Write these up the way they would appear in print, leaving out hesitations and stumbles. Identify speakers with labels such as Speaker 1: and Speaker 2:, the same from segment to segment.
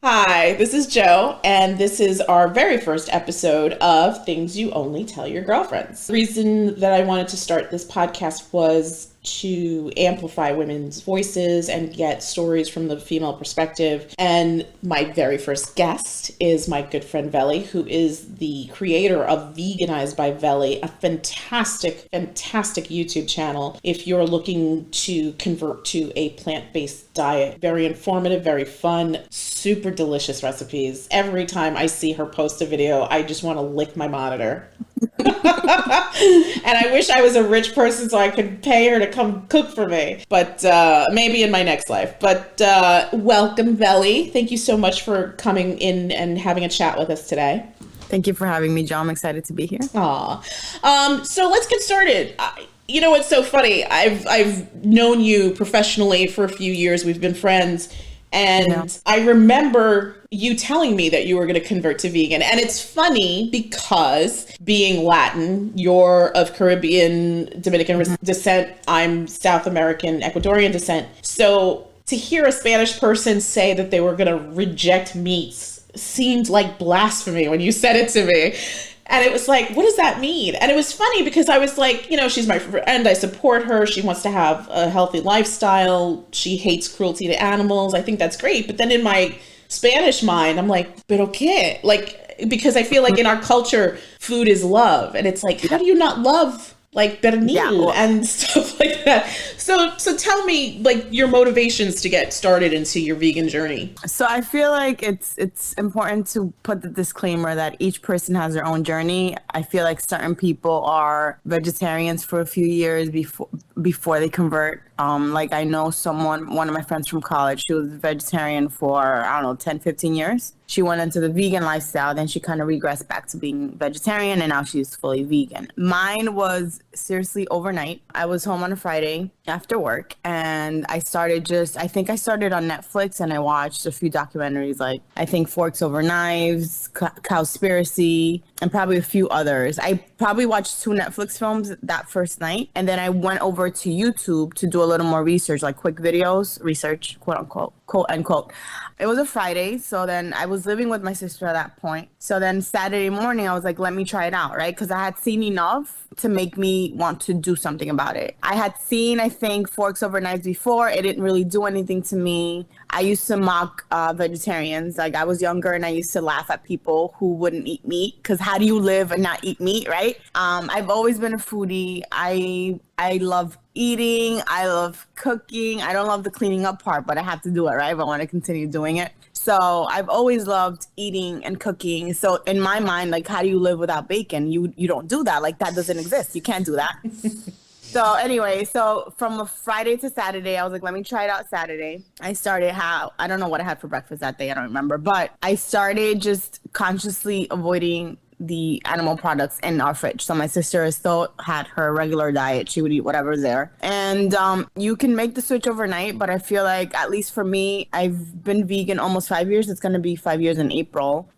Speaker 1: Hi, this is Joe, and this is our very first episode of Things You Only Tell Your Girlfriends. The reason that I wanted to start this podcast was to amplify women's voices and get stories from the female perspective. And my very first guest is my good friend VELI, who is the creator of Veganized by VELI, a fantastic YouTube channel if you're looking to convert to a plant-based diet. Very informative, very fun, super delicious recipes. Every time I see her post a video, I just want to lick my monitor. And I wish I was a rich person so I could pay her to come cook for me, but maybe in my next life. But welcome, VELI. Thank you so much for coming in and having a chat with us today.
Speaker 2: Thank you for having me, Joe. I'm excited to be here.
Speaker 1: So let's get started. You know what's so funny? I've known you professionally for a few years. We've been friends. And I remember you telling me that you were going to convert to vegan. And it's funny because being Latin, you're of Caribbean, Dominican descent. I'm South American, Ecuadorian descent. So to hear a Spanish person say that they were going to reject meats seemed like blasphemy when you said it to me. And it was like, what does that mean? And it was funny because I was like, you know, she's my friend. I support her. She wants to have a healthy lifestyle. She hates cruelty to animals. I think that's great. But then in my Spanish mind, I'm like, pero qué? Like, because I feel like in our culture, food is love. And it's like, how do you not love like pernil and stuff like that? So tell me like your motivations to get started into your vegan journey.
Speaker 2: So I feel like it's important to put the disclaimer that each person has their own journey. I feel like certain people are vegetarians for a few years before they convert. Like I know one of my friends from college, she was vegetarian for, I don't know, 10, 15 years. She went into the vegan lifestyle, then she kind of regressed back to being vegetarian, and now she's fully vegan. Mine was seriously overnight. I was home on a Friday after work, and I started on Netflix, and I watched a few documentaries, like I think Forks Over Knives, Cowspiracy, and probably a few others. I probably watched 2 Netflix films that first night, and then I went over to YouTube to do a little more research, like quick videos, research, quote unquote, quote unquote. It was a Friday, so then I was living with my sister at that point. So then Saturday morning, I was like, let me try it out, right? Because I had seen enough to make me want to do something about it. I had seen, I think, Forks Over Knives before. It didn't really do anything to me. I used to mock vegetarians. Like I was younger and I used to laugh at people who wouldn't eat meat, because how do you live and not eat meat, right? I've always been a foodie. I love eating. I love cooking. I don't love the cleaning up part, but I have to do it, right? If I want to continue doing it. So I've always loved eating and cooking. So in my mind, like, how do you live without bacon? You don't do that. Like that doesn't exist. You can't do that. So anyway, so from a Friday to Saturday, I was like, let me try it out Saturday. I don't know what I had for breakfast that day. I don't remember, but I started just consciously avoiding the animal products in our fridge. So my sister still had her regular diet. She would eat whatever's there. And you can make the switch overnight, but I feel like, at least for me, I've been vegan almost 5 years. It's going to be 5 years in April.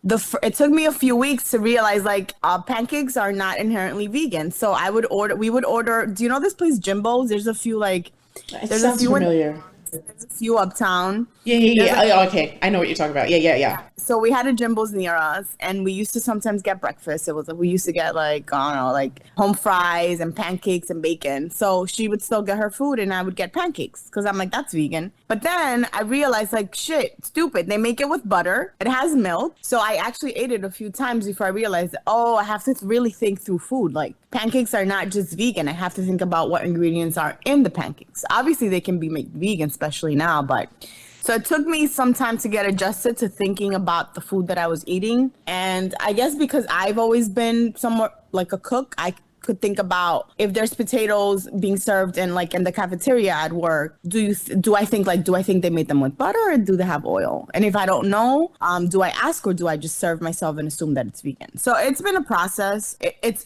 Speaker 2: It took me a few weeks to realize like pancakes are not inherently vegan. So we would order, do you know this place Jimbo's? There's a few like,
Speaker 1: it sounds familiar.
Speaker 2: There's a few uptown.
Speaker 1: Yeah. Okay. I know what you're talking about. Yeah.
Speaker 2: So we had a Jimbo's near us, and we used to sometimes get breakfast. We used to get like, I don't know, like home fries and pancakes and bacon. So she would still get her food and I would get pancakes because I'm like, that's vegan. But then I realized like, shit, stupid. They make it with butter. It has milk. So I actually ate it a few times before I realized, I have to really think through food. Like pancakes are not just vegan. I have to think about what ingredients are in the pancakes. Obviously they can be made vegan, especially now, but so it took me some time to get adjusted to thinking about the food that I was eating. And I guess because I've always been somewhat like a cook, I could think about if there's potatoes being served in the cafeteria at work, do I think they made them with butter or do they have oil? And if I don't know, do I ask or do I just serve myself and assume that it's vegan? So it's been a process.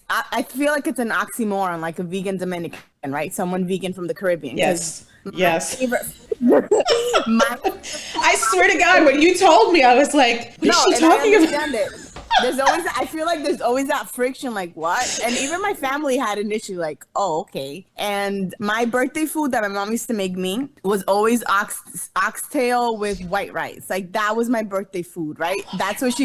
Speaker 2: I feel like it's an oxymoron, like a vegan Dominican, right? Someone vegan from the Caribbean.
Speaker 1: Yes. Yes.
Speaker 2: I
Speaker 1: swear to God, when you told me, I was like, what is she talking about?
Speaker 2: It. I feel like there's always that friction, like what? And even my family had an issue, like, oh, okay. And my birthday food that my mom used to make me was always oxtail with white rice. Like that was my birthday food, right? That's what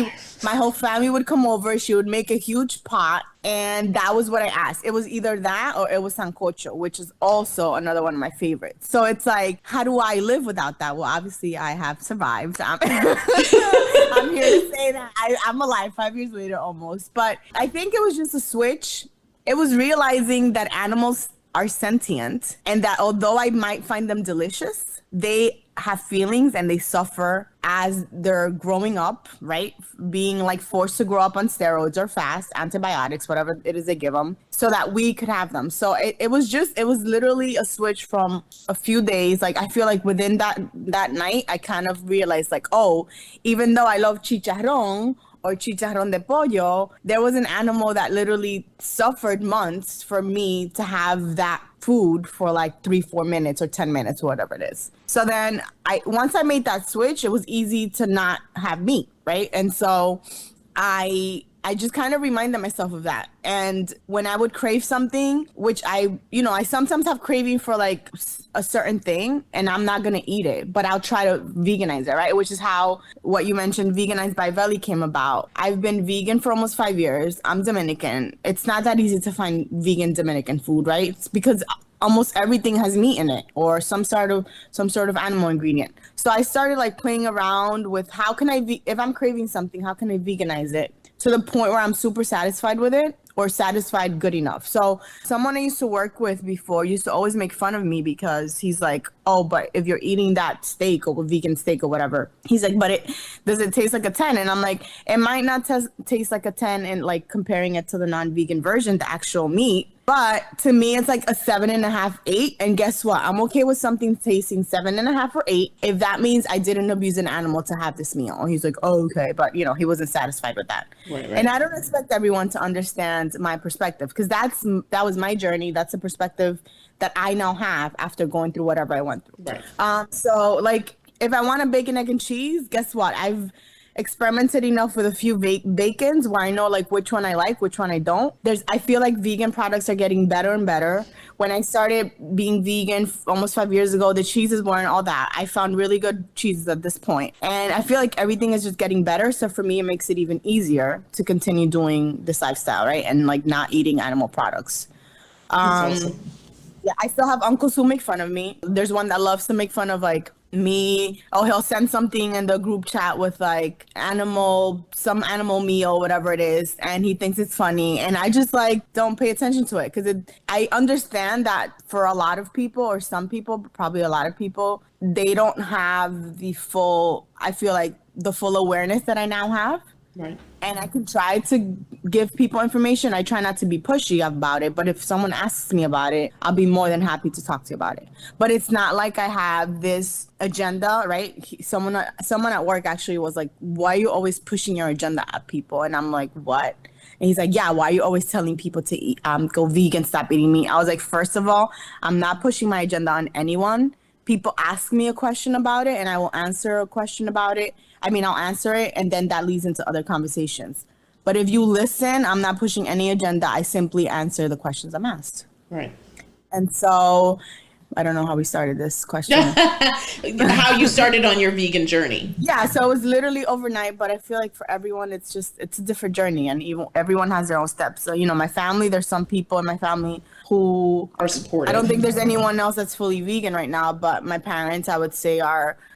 Speaker 2: my whole family would come over. She would make a huge pot. And that was what I asked. It was either that or it was sancocho, which is also another one of my favorites. So it's like, how do I live without that? Well, obviously I have survived. I'm here to say that I'm alive 5 years later almost. But I think it was just a switch. It was realizing that animals are sentient and that although I might find them delicious, they have feelings and they suffer as they're growing up, right? Being like forced to grow up on steroids or fast, antibiotics, whatever it is they give them, so that we could have them. So it was literally a switch from a few days. Like I feel like within that night, I kind of realized like, oh, even though I love chicharrón or chicharrón de pollo, there was an animal that literally suffered months for me to have that food for like 3-4 minutes or 10 minutes, whatever it is. So then once I made that switch, it was easy to not have meat, right? And so I just kind of reminded myself of that. And when I would crave something, which I sometimes have craving for like a certain thing and I'm not going to eat it, but I'll try to veganize it, right? Which is how what you mentioned, Veganized by VELI, came about. I've been vegan for almost 5 years. I'm Dominican. It's not that easy to find vegan Dominican food, right? It's because almost everything has meat in it or some sort of animal ingredient. So I started like playing around with how can if I'm craving something, how can I veganize it to the point where I'm super satisfied with it or satisfied good enough. So someone I used to work with before used to always make fun of me because he's like, oh, but if you're eating that steak or vegan steak or whatever, he's like, but does it taste like a 10? And I'm like, it might not taste like a 10 and like comparing it to the non-vegan version, the actual meat. But to me, it's like a 7.5, 8. And guess what? I'm okay with something tasting 7.5 or 8 if that means I didn't abuse an animal to have this meal. He's like, oh, okay. But, he wasn't satisfied with that. Right. And I don't expect everyone to understand my perspective because that was my journey. That's a perspective that I now have after going through whatever I went through. Right. So, like, if I want a bacon, egg, and cheese, guess what? I've experimented enough with a few bacons where I know like which one I like, which one I don't. I feel like vegan products are getting better and better. When I started being vegan almost 5 years ago, the cheeses weren't all that. I found really good cheeses at this point. And I feel like everything is just getting better. So for me, it makes it even easier to continue doing this lifestyle, right? And like not eating animal products. Awesome. Yeah, I still have uncles who make fun of me. There's one that loves to make fun of like me. Oh, he'll send something in the group chat with like some animal meal, whatever it is, and he thinks it's funny. And I just like don't pay attention to it because I understand that for a lot of people or some people, probably a lot of people, they don't have the full awareness that I now have. Right. And I can try to give people information. I try not to be pushy about it, but if someone asks me about it, I'll be more than happy to talk to you about it. But it's not like I have this agenda, right? Someone at work actually was like, why are you always pushing your agenda at people? And I'm like, what? And he's like, yeah, why are you always telling people to eat, go vegan, stop eating meat? I was like, first of all, I'm not pushing my agenda on anyone. People ask me a question about it and I will answer a question about it. I'll answer it and then that leads into other conversations. But if you listen, I'm not pushing any agenda. I simply answer the questions I'm asked. Right. And so I don't know how we started this question.
Speaker 1: How you started on your vegan journey.
Speaker 2: Yeah, so it was literally overnight, but I feel like for everyone, it's a different journey and everyone has their own steps. So, my family, there's some people in my family who
Speaker 1: are supportive.
Speaker 2: I don't think there's anyone else that's fully vegan right now, but my parents, I would say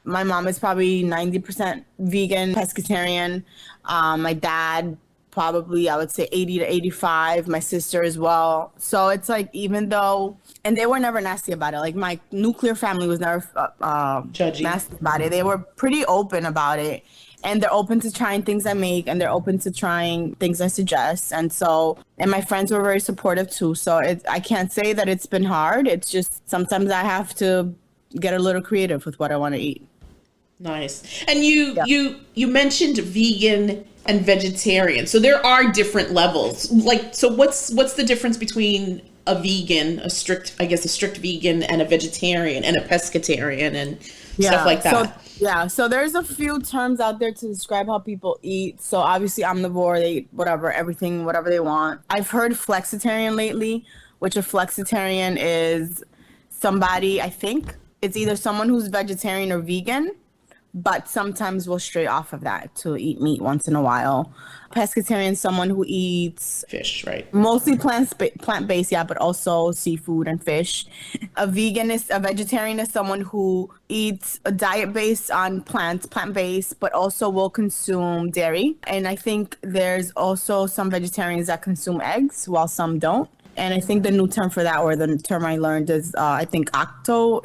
Speaker 2: my mom is probably 90% vegan, pescatarian. My dad, probably, I would say 80 to 85, my sister as well. So it's like, even though, and they were never nasty about it. Like my nuclear family was never nasty about it. They were pretty open about it. And they're open to trying things I make and they're open to trying things I suggest. And my friends were very supportive too. So I can't say that it's been hard. It's just sometimes I have to get a little creative with what I want to eat.
Speaker 1: Nice. And you mentioned vegan and vegetarian. So there are different levels. Like, so what's the difference between a vegan, a strict vegan and a vegetarian and a pescatarian and stuff like that?
Speaker 2: Yeah, so there's a few terms out there to describe how people eat. So obviously omnivore, they eat whatever, everything, whatever they want. I've heard flexitarian lately, which a flexitarian is somebody, I think it's either someone who's vegetarian or vegan, but sometimes we'll stray off of that to eat meat once in a while. Pescatarian, someone who eats
Speaker 1: Fish, right?
Speaker 2: mostly plant-based, yeah, but also seafood and fish. A vegetarian is someone who eats a diet based on plant-based, but also will consume dairy. And I think there's also some vegetarians that consume eggs, while some don't. And I think the new term for that, or the term I learned is, I think octo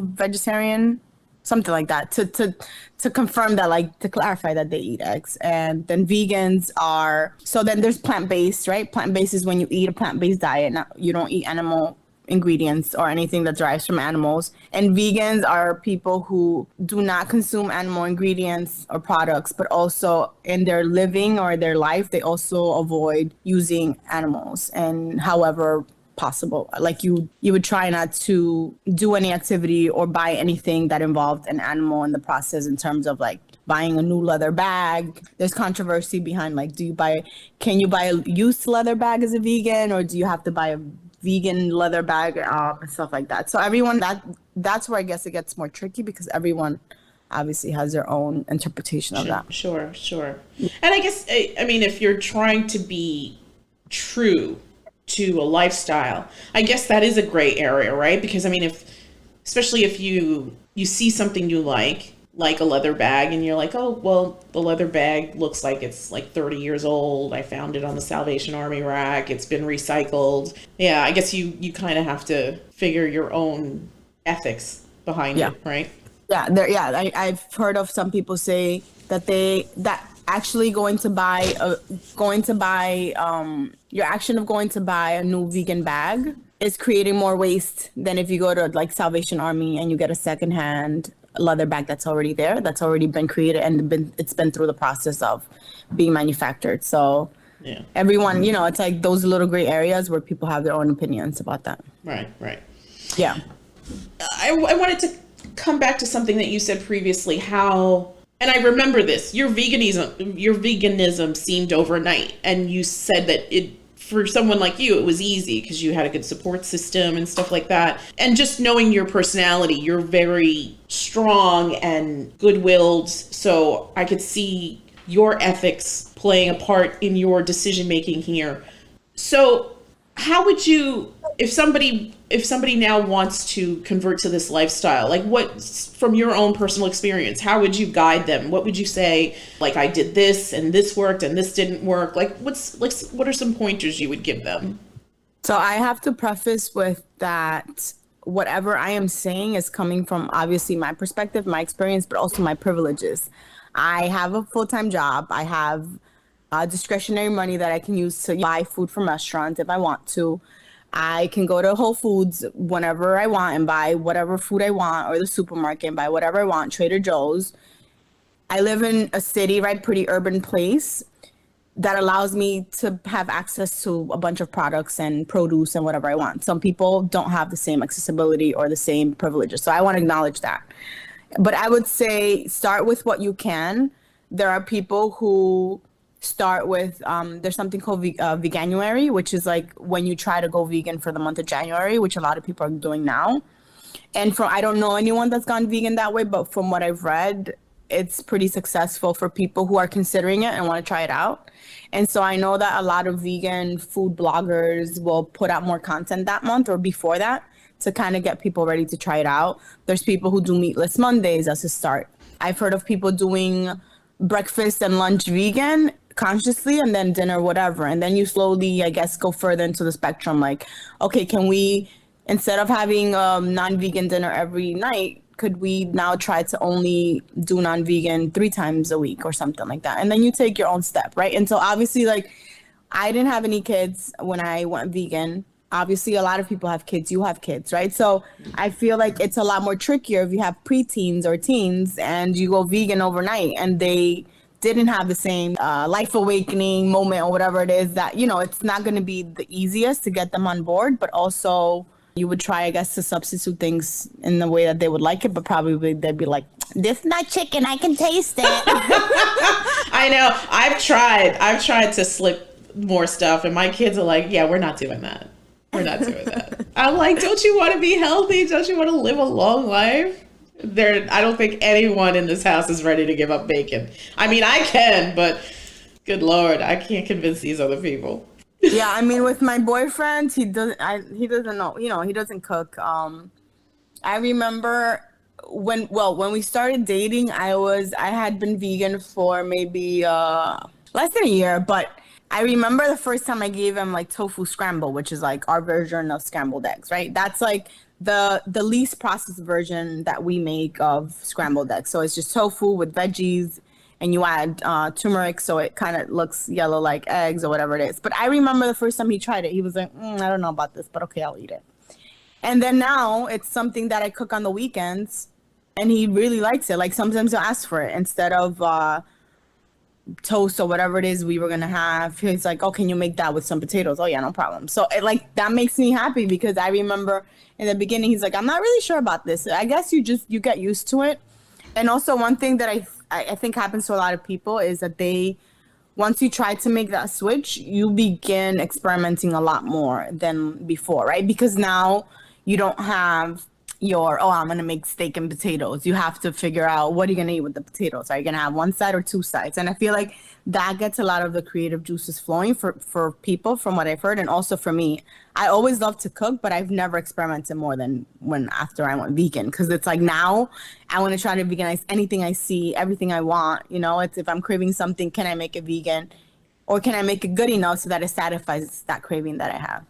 Speaker 2: vegetarian? Something like that, to confirm that, like, to clarify that they eat eggs. And then vegans are, so then there's plant-based, right? Plant-based is when you eat a plant-based diet. You don't eat animal ingredients or anything that derives from animals. And vegans are people who do not consume animal ingredients or products, but also in their living or their life, they also avoid using animals. And however possible, like you would try not to do any activity or buy anything that involved an animal in the process, in terms of like buying a new leather bag. There's controversy behind, like, can you buy a used leather bag as a vegan, or do you have to buy a vegan leather bag, and stuff like that. So that's where I guess it gets more tricky, because everyone obviously has their own interpretation of that.
Speaker 1: Sure. And I guess, I mean, if you're trying to be true to a lifestyle, I guess that is a gray area, right? Because I mean, especially if you see something you like a leather bag, and you're like, oh, well, the leather bag looks like it's like 30 years old. I found it on the Salvation Army rack. It's been recycled. Yeah, I guess you kind of have to figure your own ethics behind it, right?
Speaker 2: Yeah, I've heard of some people say that actually your action of going to buy a new vegan bag is creating more waste than if you go to like Salvation Army and you get a secondhand leather bag that's already there, that's already been created and it's been through the process of being manufactured. So yeah, everyone, it's like those little gray areas where people have their own opinions about that.
Speaker 1: Right.
Speaker 2: Yeah.
Speaker 1: I wanted to come back to something that you said previously, how, and I remember this, your veganism seemed overnight, and you said that for someone like you, it was easy because you had a good support system and stuff like that. And just knowing your personality, you're very strong and good-willed, so I could see your ethics playing a part in your decision-making here. So how would you, if somebody now wants to convert to this lifestyle, like, what, from your own personal experience, how would you guide them? What would you say, like, I did this and this worked and this didn't work? Like, what are some pointers you would give them?
Speaker 2: So I have to preface with that whatever I am saying is coming from obviously my perspective, my experience, but also my privileges. I have a full-time job. I have discretionary money that I can use to buy food from restaurants if I want to. I can go to Whole Foods whenever I want and buy whatever food I want, or the supermarket and buy whatever I want, Trader Joe's. I live in a city, right, pretty urban place that allows me to have access to a bunch of products and produce and whatever I want. Some people don't have the same accessibility or the same privileges. So I want to acknowledge that. But I would say start with what you can. There are people who start with, there's something called Veganuary, which is like when you try to go vegan for the month of January, which a lot of people are doing now. And I don't know anyone that's gone vegan that way, but from what I've read, it's pretty successful for people who are considering it and want to try it out. And so I know that a lot of vegan food bloggers will put out more content that month or before that to kind of get people ready to try it out. There's people who do meatless Mondays as a start. I've heard of people doing breakfast and lunch vegan consciously, and then dinner whatever, and then you slowly, I guess, go further into the spectrum, like, okay, can we, instead of having a non-vegan dinner every night, could we now try to only do non-vegan 3 times a week or something like that? And then you take your own step, right? And so obviously, like, I didn't have any kids when I went vegan. Obviously, a lot of people have kids. You have kids, right? So I feel like it's a lot more trickier if you have preteens or teens and you go vegan overnight and they didn't have the same life awakening moment or whatever it is, that, it's not going to be the easiest to get them on board. But also, You would try, I guess, to substitute things in the way that they would like it, but probably they'd be like, this is not chicken, I can taste it.
Speaker 1: I know. I've tried to slip more stuff, and my kids are like, yeah, we're not doing that. We're not doing that. I'm like, don't you want to be healthy? Don't you want to live a long life? I don't think anyone in this house is ready to give up bacon. I mean, I can, but good Lord, I can't convince these other people.
Speaker 2: Yeah, I mean, with my boyfriend, he doesn't know, he doesn't cook. I remember when we started dating, I had been vegan for maybe less than a year, but I remember the first time I gave him like tofu scramble, which is like our version of scrambled eggs, right? That's like the least processed version that we make of scrambled eggs. So it's just tofu with veggies, and you add turmeric so it kind of looks yellow like eggs or whatever it is. But I remember the first time he tried it, he was like, I don't know about this, but okay, I'll eat it. And then now it's something that I cook on the weekends, and he really likes it. Like sometimes he'll ask for it instead of toast or whatever it is we were gonna have. He's like, oh, can you make that with some potatoes? Oh yeah, no problem. So that makes me happy, because I remember in the beginning he's like, I'm not really sure about this. I guess you get used to it. And also one thing that I think happens to a lot of people is that once you try to make that switch, you begin experimenting a lot more than before, right? Because now you don't have I'm going to make steak and potatoes. You have to figure out, what are you going to eat with the potatoes? Are you going to have one side or two sides? And I feel like that gets a lot of the creative juices flowing for people, from what I've heard. And also for me, I always love to cook, but I've never experimented more than after I went vegan. Because it's like, now I want to try to veganize anything I see, everything I want. It's, if I'm craving something, can I make it vegan? Or can I make it good enough so that it satisfies that craving that I have?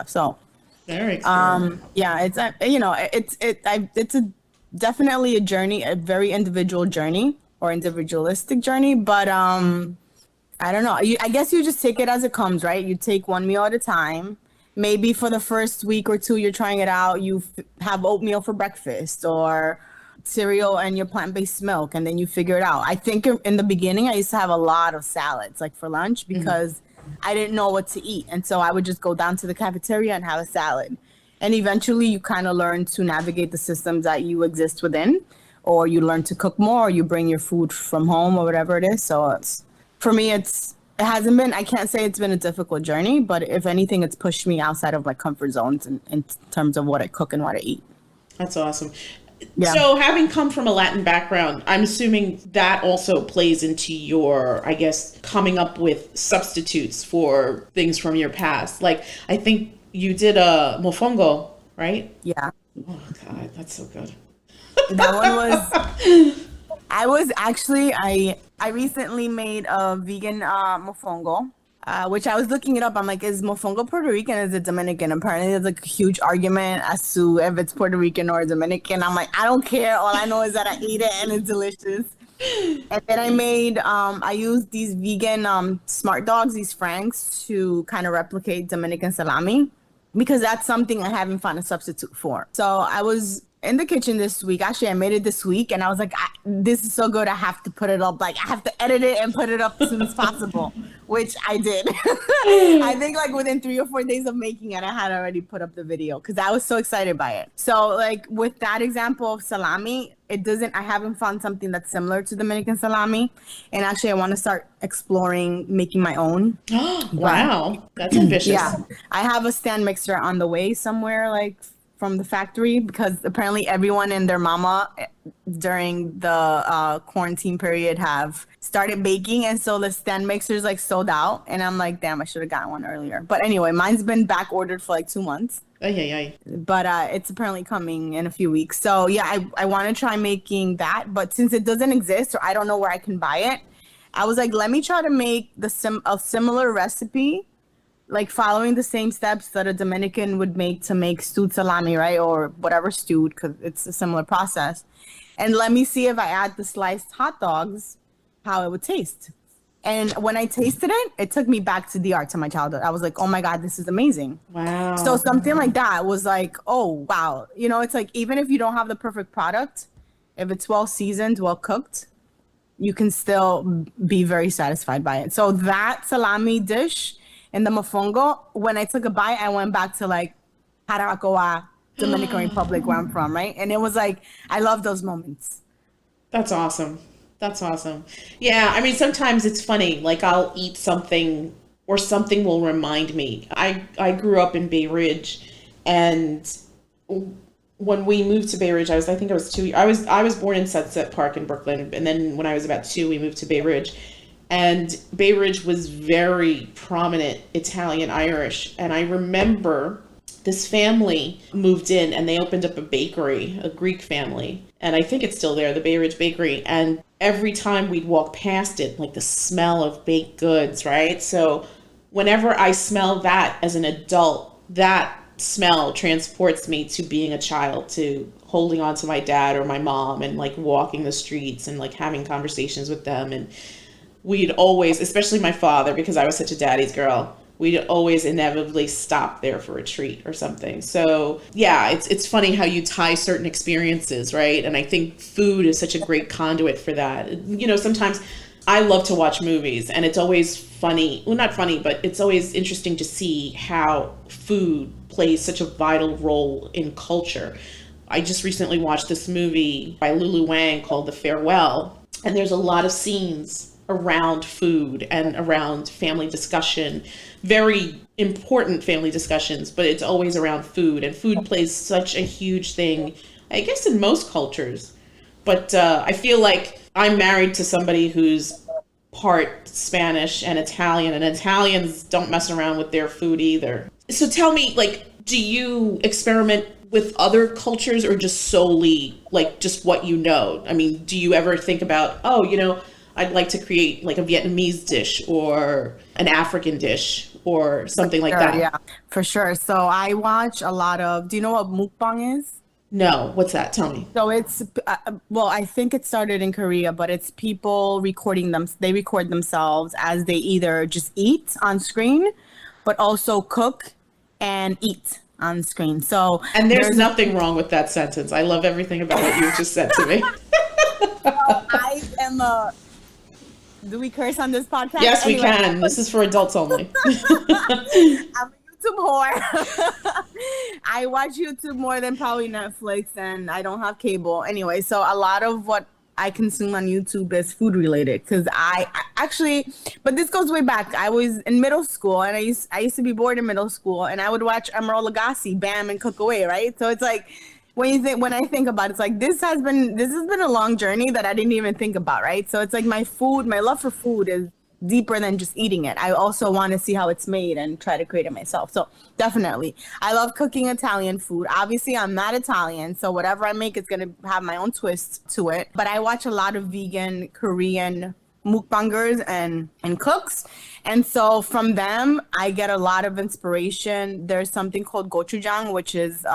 Speaker 2: So
Speaker 1: very cool.
Speaker 2: yeah, it's definitely a journey, a very individual journey or individualistic journey, but I don't know. I guess you just take it as it comes, right? You take one meal at a time. Maybe for the first week or two you're trying it out, you have oatmeal for breakfast or cereal and your plant-based milk, and then you figure it out. I think in the beginning I used to have a lot of salads, like for lunch, because I didn't know what to eat. And so I would just go down to the cafeteria and have a salad. And eventually you kind of learn to navigate the systems that you exist within, or you learn to cook more, or you bring your food from home or whatever it is. So for me, it hasn't been, I can't say it's been a difficult journey, but if anything, it's pushed me outside of like comfort zones in terms of what I cook and what I eat.
Speaker 1: That's awesome.
Speaker 2: Yeah.
Speaker 1: So having come from a Latin background, I'm assuming that also plays into your, I guess, coming up with substitutes for things from your past. Like, I think you did a mofongo, right?
Speaker 2: Yeah.
Speaker 1: Oh, God, that's so good.
Speaker 2: That one was, I recently made a vegan mofongo. Which I was looking it up. I'm like, is mofongo Puerto Rican? Is it Dominican? Apparently, there's like a huge argument as to if it's Puerto Rican or Dominican. I'm like, I don't care. All I know is that I eat it and it's delicious. And then I used these vegan smart dogs, these Franks, to kind of replicate Dominican salami, because that's something I haven't found a substitute for. So I was in the kitchen this week. Actually, I made it this week, and I was like, this is so good, I have to put it up. Like, I have to edit it and put it up as soon as possible, which I did. I think like within 3 or 4 days of making it, I had already put up the video because I was so excited by it. So like with that example of salami, I haven't found something that's similar to Dominican salami. And actually, I want to start exploring making my own.
Speaker 1: Wow, that's ambitious.
Speaker 2: Yeah, I have a stand mixer on the way somewhere, like from the factory, because apparently everyone and their mama during the quarantine period have started baking, and so the stand mixer's like sold out, and I'm like, damn, I should have gotten one earlier. But anyway, mine's been back ordered for like 2 months. But it's apparently coming in a few weeks. So yeah, I want to try making that, but since it doesn't exist, or I don't know where I can buy it, I was like, let me try to make a similar recipe, like following the same steps that a Dominican would make to make stewed salami, right? Or whatever stewed, because it's a similar process. And let me see if I add the sliced hot dogs, how it would taste. And when I tasted it, it took me back to to my childhood. I was like, oh my God, this is amazing.
Speaker 1: Wow.
Speaker 2: So something like that was like, oh, wow. It's like, even if you don't have the perfect product, if it's well seasoned, well cooked, you can still be very satisfied by it. So that salami dish and the mofongo, when I took a bite, I went back to like Jarabacoa, Dominican Republic, where I'm from, right? And it was like, I love those moments.
Speaker 1: That's awesome. That's awesome. Yeah, I mean, sometimes it's funny. Like I'll eat something or something will remind me. I grew up in Bay Ridge, and when we moved to Bay Ridge, I think I was 2. I was born in Sunset Park in Brooklyn, and then when I was about 2, we moved to Bay Ridge, and Bay Ridge was very prominent Italian Irish, and I remember this family moved in and they opened up a bakery, a Greek family. And I think it's still there, the Bay Ridge Bakery. And every time we'd walk past it, like the smell of baked goods, right? So whenever I smell that as an adult, that smell transports me to being a child, to holding on to my dad or my mom and like walking the streets and like having conversations with them. And we'd always, especially my father, because I was such a daddy's girl, we'd always inevitably stop there for a treat or something. So yeah, it's funny how you tie certain experiences, right? And I think food is such a great conduit for that. You know, sometimes I love to watch movies and it's always funny, well, not funny, but it's always interesting to see how food plays such a vital role in culture. I just recently watched this movie by Lulu Wang called The Farewell, and there's a lot of scenes around food and around family discussion, very important family discussions, but it's always around food, and food plays such a huge thing, I guess, in most cultures. But I feel like I'm married to somebody who's part Spanish and Italians don't mess around with their food either. So tell me, like, do you experiment with other cultures or just solely like just what you know? I mean, do you ever think about, oh, you know, I'd like to create like a Vietnamese dish or an African dish or something like that?
Speaker 2: Yeah, for sure. So I watch a lot of, do you know what mukbang is?
Speaker 1: No, what's that? Tell me.
Speaker 2: So it's, well, I think it started in Korea, but it's people recording them. They record themselves as they either just eat on screen, but also cook and eat on screen. So,
Speaker 1: and there's nothing wrong with that sentence. I love everything about what you just said to me.
Speaker 2: I am a, do we curse on this podcast?
Speaker 1: Yes, anyway, we can. This is for adults only.
Speaker 2: I'm a YouTube whore. I watch YouTube more than probably Netflix, and I don't have cable. Anyway, so a lot of what I consume on YouTube is food related, because I actually, but this goes way back. I was in middle school, and I used to be bored in middle school, and I would watch Emeril Lagasse, Bam, and Cook Away, right? So it's like, when I think about it, it's like this has been a long journey that I didn't even think about, right? So it's like my love for food is deeper than just eating it. I also want to see how it's made and try to create it myself. So definitely, I love cooking Italian food. Obviously, I'm not Italian, so whatever I make is gonna have my own twist to it. But I watch a lot of vegan Korean mukbangers and cooks, and so from them I get a lot of inspiration. There's something called gochujang, which is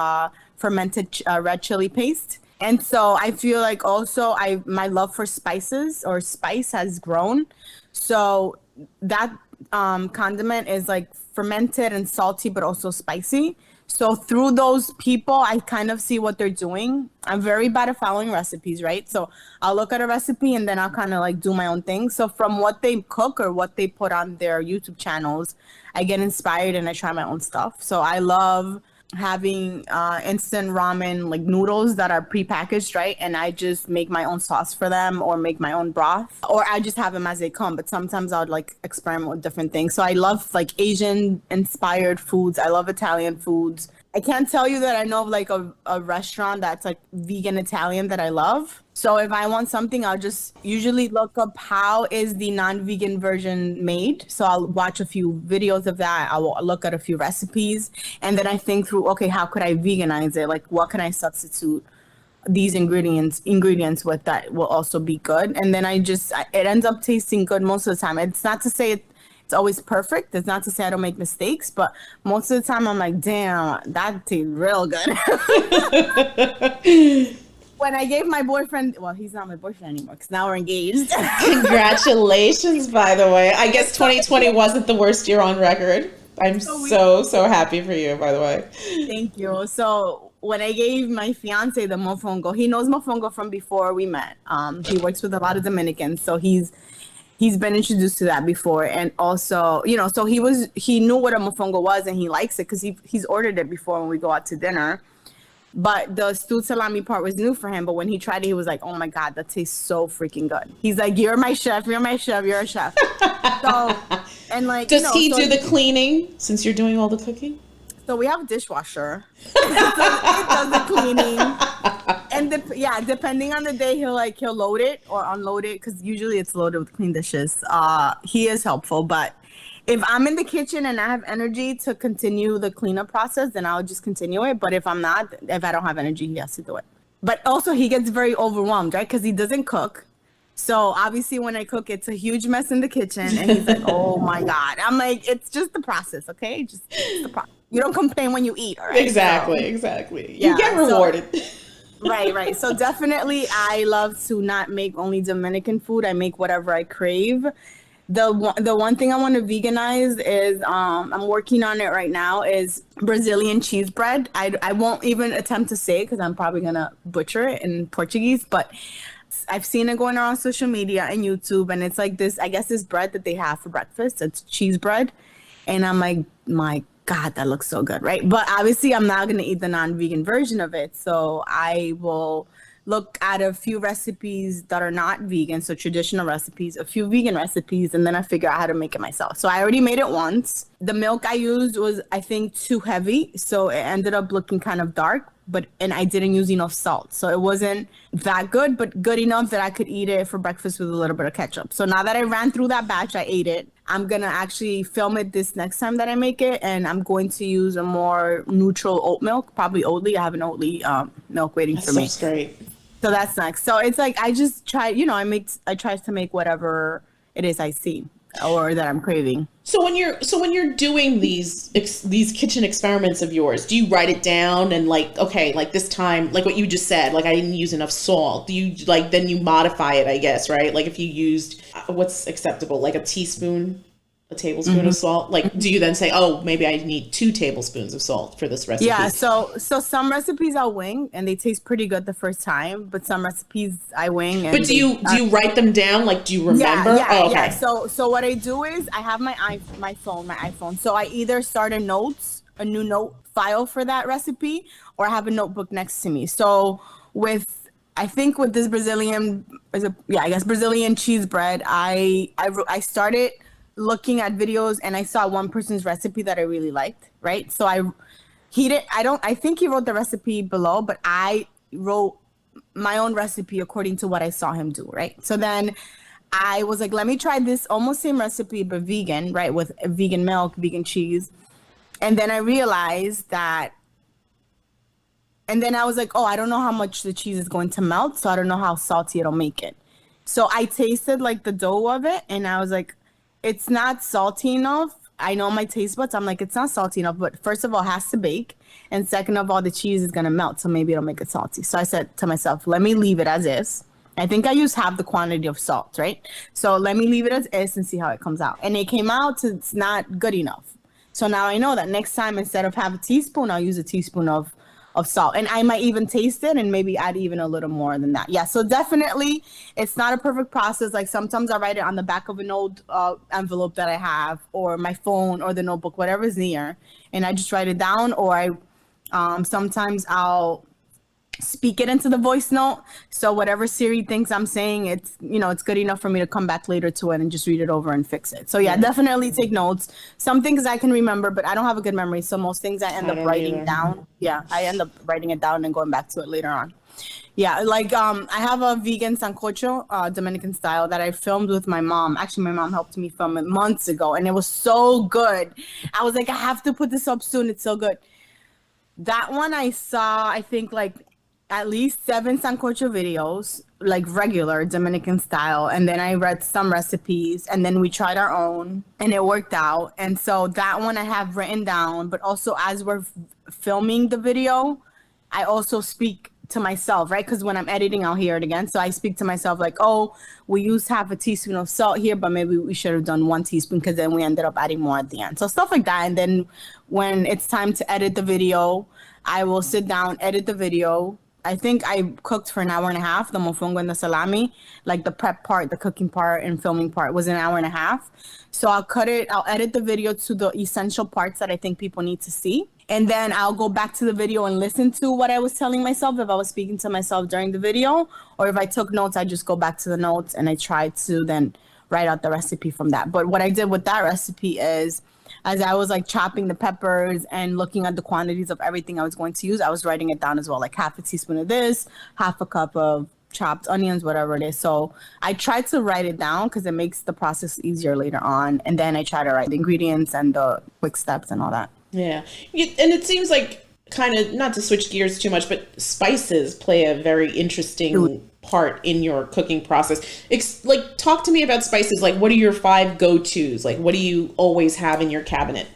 Speaker 2: fermented red chili paste. And so I feel like also my love for spices or spice has grown. So that condiment is like fermented and salty, but also spicy. So through those people, I kind of see what they're doing. I'm very bad at following recipes, right? So I'll look at a recipe and then I'll kind of like do my own thing. So from what they cook or what they put on their YouTube channels, I get inspired and I try my own stuff. So I love having instant ramen, like noodles that are prepackaged, right? And I just make my own sauce for them or make my own broth, or I just have them as they come. But sometimes I would like experiment with different things. So I love like Asian inspired foods. I love Italian foods. I can't tell you that I know of like a restaurant that's like vegan Italian that I love. So if I want something, I'll just usually look up how is the non-vegan version made. So I'll watch a few videos of that. I'll look at a few recipes, and then I think through, okay, how could I veganize it? Like, what can I substitute these ingredients with that will also be good? And then it ends up tasting good most of the time. It's not to say it's always perfect. It's not to say I don't make mistakes, but most of the time I'm like, damn, that tastes real good. When I gave my boyfriend, well, he's not my boyfriend anymore because now we're engaged.
Speaker 1: Congratulations, by the way. I guess 2020 wasn't the worst year on record. I'm so happy for you, by the way.
Speaker 2: Thank you. So when I gave my fiance the mofongo, he knows mofongo from before we met. He works with a lot of Dominicans, so he's he's been introduced to that before. And also, so he knew what a mofongo was and he likes it because he's ordered it before when we go out to dinner. But the stewed salami part was new for him. But when he tried it, he was like, oh my God, that tastes so freaking good. He's like, you're my chef, you're my chef, you're a chef. So, and like,
Speaker 1: does he do the cleaning since you're doing all the cooking?
Speaker 2: So we have a dishwasher. It does the cleaning. And depending on the day, he'll load it or unload it because usually it's loaded with clean dishes. He is helpful, but if I'm in the kitchen and I have energy to continue the cleanup process, then I'll just continue it. But if I don't have energy, he has to do it. But also he gets very overwhelmed, right? Because he doesn't cook. So obviously when I cook, it's a huge mess in the kitchen. And he's like, oh my God. I'm like, it's just the process, okay? Just the process. You don't complain when you eat, all right?
Speaker 1: Exactly. You get rewarded.
Speaker 2: Right. So definitely I love to not make only Dominican food. I make whatever I crave. The one thing I want to veganize is I'm working on it right now is Brazilian cheese bread. I won't even attempt to say it because I'm probably going to butcher it in Portuguese, but I've seen it going around social media and YouTube, and it's like this, I guess this bread that they have for breakfast. It's cheese bread. And I'm like, my God, that looks so good, right? But obviously I'm not going to eat the non-vegan version of it. So I will look at a few recipes that are not vegan, so traditional recipes, a few vegan recipes, and then I figure out how to make it myself. So I already made it once. The milk I used was, I think, too heavy, so it ended up looking kind of dark, and I didn't use enough salt. So it wasn't that good, but good enough that I could eat it for breakfast with a little bit of ketchup. So now that I ran through that batch, I ate it. I'm going to actually film it this next time that I make it, and I'm going to use a more neutral oat milk, probably Oatly. I have an Oatly milk waiting for me.
Speaker 1: That's great.
Speaker 2: So that's next. So it's like I just try, I try to make whatever it is I see or that I'm craving.
Speaker 1: So when you're doing these kitchen experiments of yours, do you write it down and like, okay, like this time, like what you just said, like I didn't use enough salt. Do you like then you modify it, I guess, right? Like if you used what's acceptable, like a tablespoon of salt, like do you then say, oh, maybe I need 2 tablespoons of salt for this recipe?
Speaker 2: Yeah, so some recipes I'll wing and they taste pretty good the first time, but some recipes I wing and
Speaker 1: But do you write them down? Like do you remember?
Speaker 2: Yeah. So what I do is I have my iPhone. So I either start a new note file for that recipe, or I have a notebook next to me. So with this Brazilian cheese bread, I started looking at videos and I saw one person's recipe that I really liked, right? So I think he wrote the recipe below, but I wrote my own recipe according to what I saw him do, right? So then I was like, let me try this almost same recipe, but vegan, right? With vegan milk, vegan cheese. And then I realized that, and then I was like, oh, I don't know how much the cheese is going to melt, so I don't know how salty it'll make it. So I tasted like the dough of it and I was like, it's not salty enough. I know my taste buds. I'm like, it's not salty enough, but first of all, it has to bake. And second of all, the cheese is going to melt. So maybe it'll make it salty. So I said to myself, let me leave it as is. I think I used half the quantity of salt, right? So let me leave it as is and see how it comes out. And it came out, it's not good enough. So now I know that next time, instead of half a teaspoon, I'll use a teaspoon of salt. And I might even taste it and maybe add even a little more than that. Yeah, so definitely it's not a perfect process. Like sometimes I write it on the back of an old envelope that I have, or my phone or the notebook, whatever's near. And I just write it down, or sometimes I'll speak it into the voice note. So whatever Siri thinks I'm saying, it's good enough for me to come back later to it and just read it over and fix it. So yeah, definitely take notes. Some things I can remember, but I don't have a good memory. So most things I end up writing down. Yeah, I end up writing it down and going back to it later on. Yeah, like I have a vegan sancocho, Dominican style, that I filmed with my mom. Actually, my mom helped me film it months ago, and it was so good. I was like, I have to put this up soon. It's so good. That one I saw, I think like at least 7 sancocho videos, like regular Dominican style. And then I read some recipes and then we tried our own and it worked out. And so that one I have written down, but also as we're filming the video, I also speak to myself, right? Because when I'm editing, I'll hear it again. So I speak to myself like, oh, we used half a teaspoon of salt here, but maybe we should have done 1 teaspoon because then we ended up adding more at the end. So stuff like that. And then when it's time to edit the video, I will sit down, edit the video, I think I cooked for an hour and a half, the mofongo and the salami, like the prep part, the cooking part and filming part was an hour and a half. So I'll edit the video to the essential parts that I think people need to see. And then I'll go back to the video and listen to what I was telling myself, if I was speaking to myself during the video, or if I took notes, I just go back to the notes and I try to then write out the recipe from that. But what I did with that recipe is, as I was like chopping the peppers and looking at the quantities of everything I was going to use, I was writing it down as well, like half a teaspoon of this, half a cup of chopped onions, whatever it is. So I tried to write it down because it makes the process easier later on. And then I try to write the ingredients and the quick steps and all that.
Speaker 1: Yeah. And it seems like, kind of, not to switch gears too much, but spices play a very interesting part in your cooking process. Like, talk to me about spices. Like, what are your 5 go-tos? Like, what do you always have in your cabinet?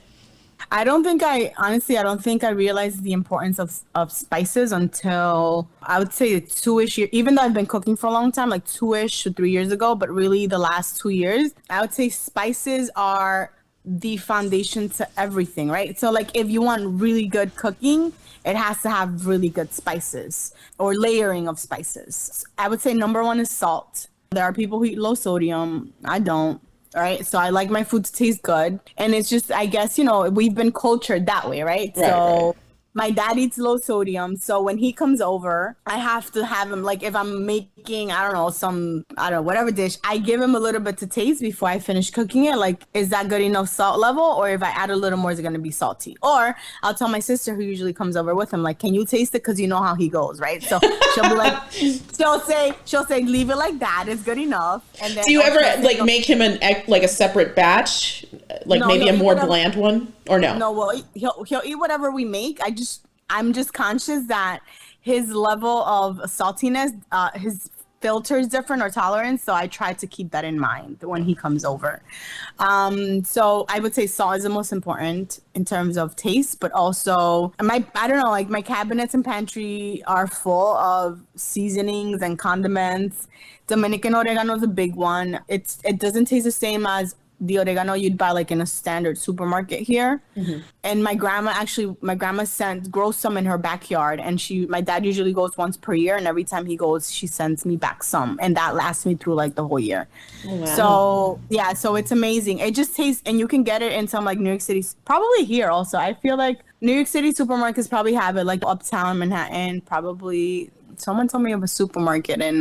Speaker 2: I don't think I realized the importance of spices until I would say 2-ish years, even though I've been cooking for a long time, like 2-ish to 3 years ago, but really the last 2 years, I would say spices are the foundation to everything, right? So like if you want really good cooking, it has to have really good spices or layering of spices. I would say number 1 is salt. There are people who eat low sodium. I don't. All right. So I like my food to taste good. And it's just, I guess, we've been cultured that way, right? So my dad eats low sodium. So when he comes over, I have to have him, like if I'm making, whatever dish, I give him a little bit to taste before I finish cooking it. Like, is that good enough salt level? Or if I add a little more, is it going to be salty? Or I'll tell my sister, who usually comes over with him, like, can you taste it? Because you know how he goes, right? So she'll be like, she'll say, leave it like that. It's good enough. And then,
Speaker 1: do you ever make him a separate batch? Like maybe a more bland one? Or no?
Speaker 2: No, well, he'll eat whatever we make. I'm just conscious that his level of saltiness, his filter is different, or tolerance. So I try to keep that in mind when he comes over. So I would say salt is the most important in terms of taste, but also my cabinets and pantry are full of seasonings and condiments. Dominican oregano is a big one. It doesn't taste the same as the oregano you'd buy like in a standard supermarket here. Mm-hmm. And my grandma grows some in her backyard, and my dad usually goes once per year, and every time he goes she sends me back some, and that lasts me through like the whole year. Oh, wow. So yeah, so it's amazing. It just tastes, and you can get it in some like New York City, probably here also. I feel like New York City supermarkets probably have it, like Uptown Manhattan. Probably someone told me of a supermarket in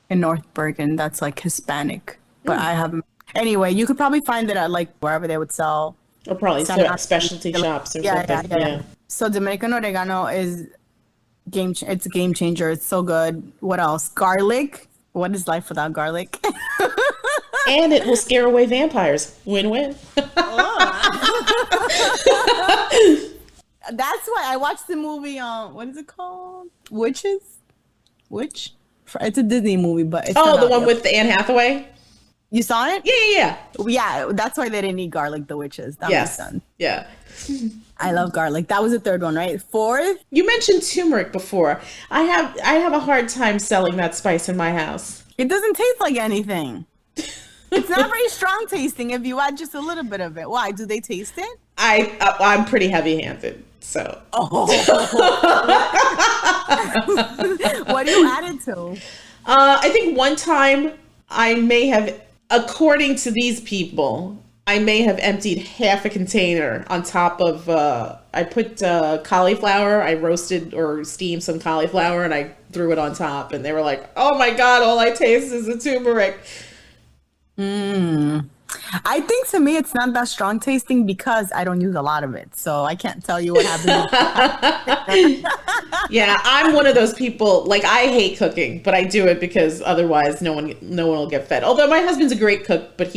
Speaker 2: North Bergen that's like Hispanic, but I haven't. Anyway, you could probably find it at like wherever they would sell.
Speaker 1: Or probably specialty shops or something. Yeah.
Speaker 2: So Dominican oregano is it's a game changer. It's so good. What else? Garlic. What is life without garlic?
Speaker 1: And it will scare away vampires. Win-win.
Speaker 2: That's why I watched the movie, what is it called? Witches? Witch? It's a Disney movie, but it's
Speaker 1: the one with Anne Hathaway?
Speaker 2: You saw it?
Speaker 1: Yeah.
Speaker 2: Yeah, that's why they didn't eat garlic, the witches. That makes sense.
Speaker 1: Yeah.
Speaker 2: I love garlic. That was the 3rd one, right? 4th?
Speaker 1: You mentioned turmeric before. I have a hard time selling that spice in my house.
Speaker 2: It doesn't taste like anything. It's not very strong tasting if you add just a little bit of it. Why? Do they taste it?
Speaker 1: I'm pretty heavy-handed, so.
Speaker 2: Oh. What do you add it to?
Speaker 1: I think one time I may have, according to these people, I may have emptied half a container on top of, I put cauliflower, I roasted or steamed some cauliflower, and I threw it on top, and they were like, oh my God, all I taste is the turmeric.
Speaker 2: I think to me it's not that strong tasting because I don't use a lot of it, so I can't tell you what happens.
Speaker 1: Yeah, I'm one of those people, like, I hate cooking, but I do it because otherwise no one will get fed. Although my husband's a great cook, but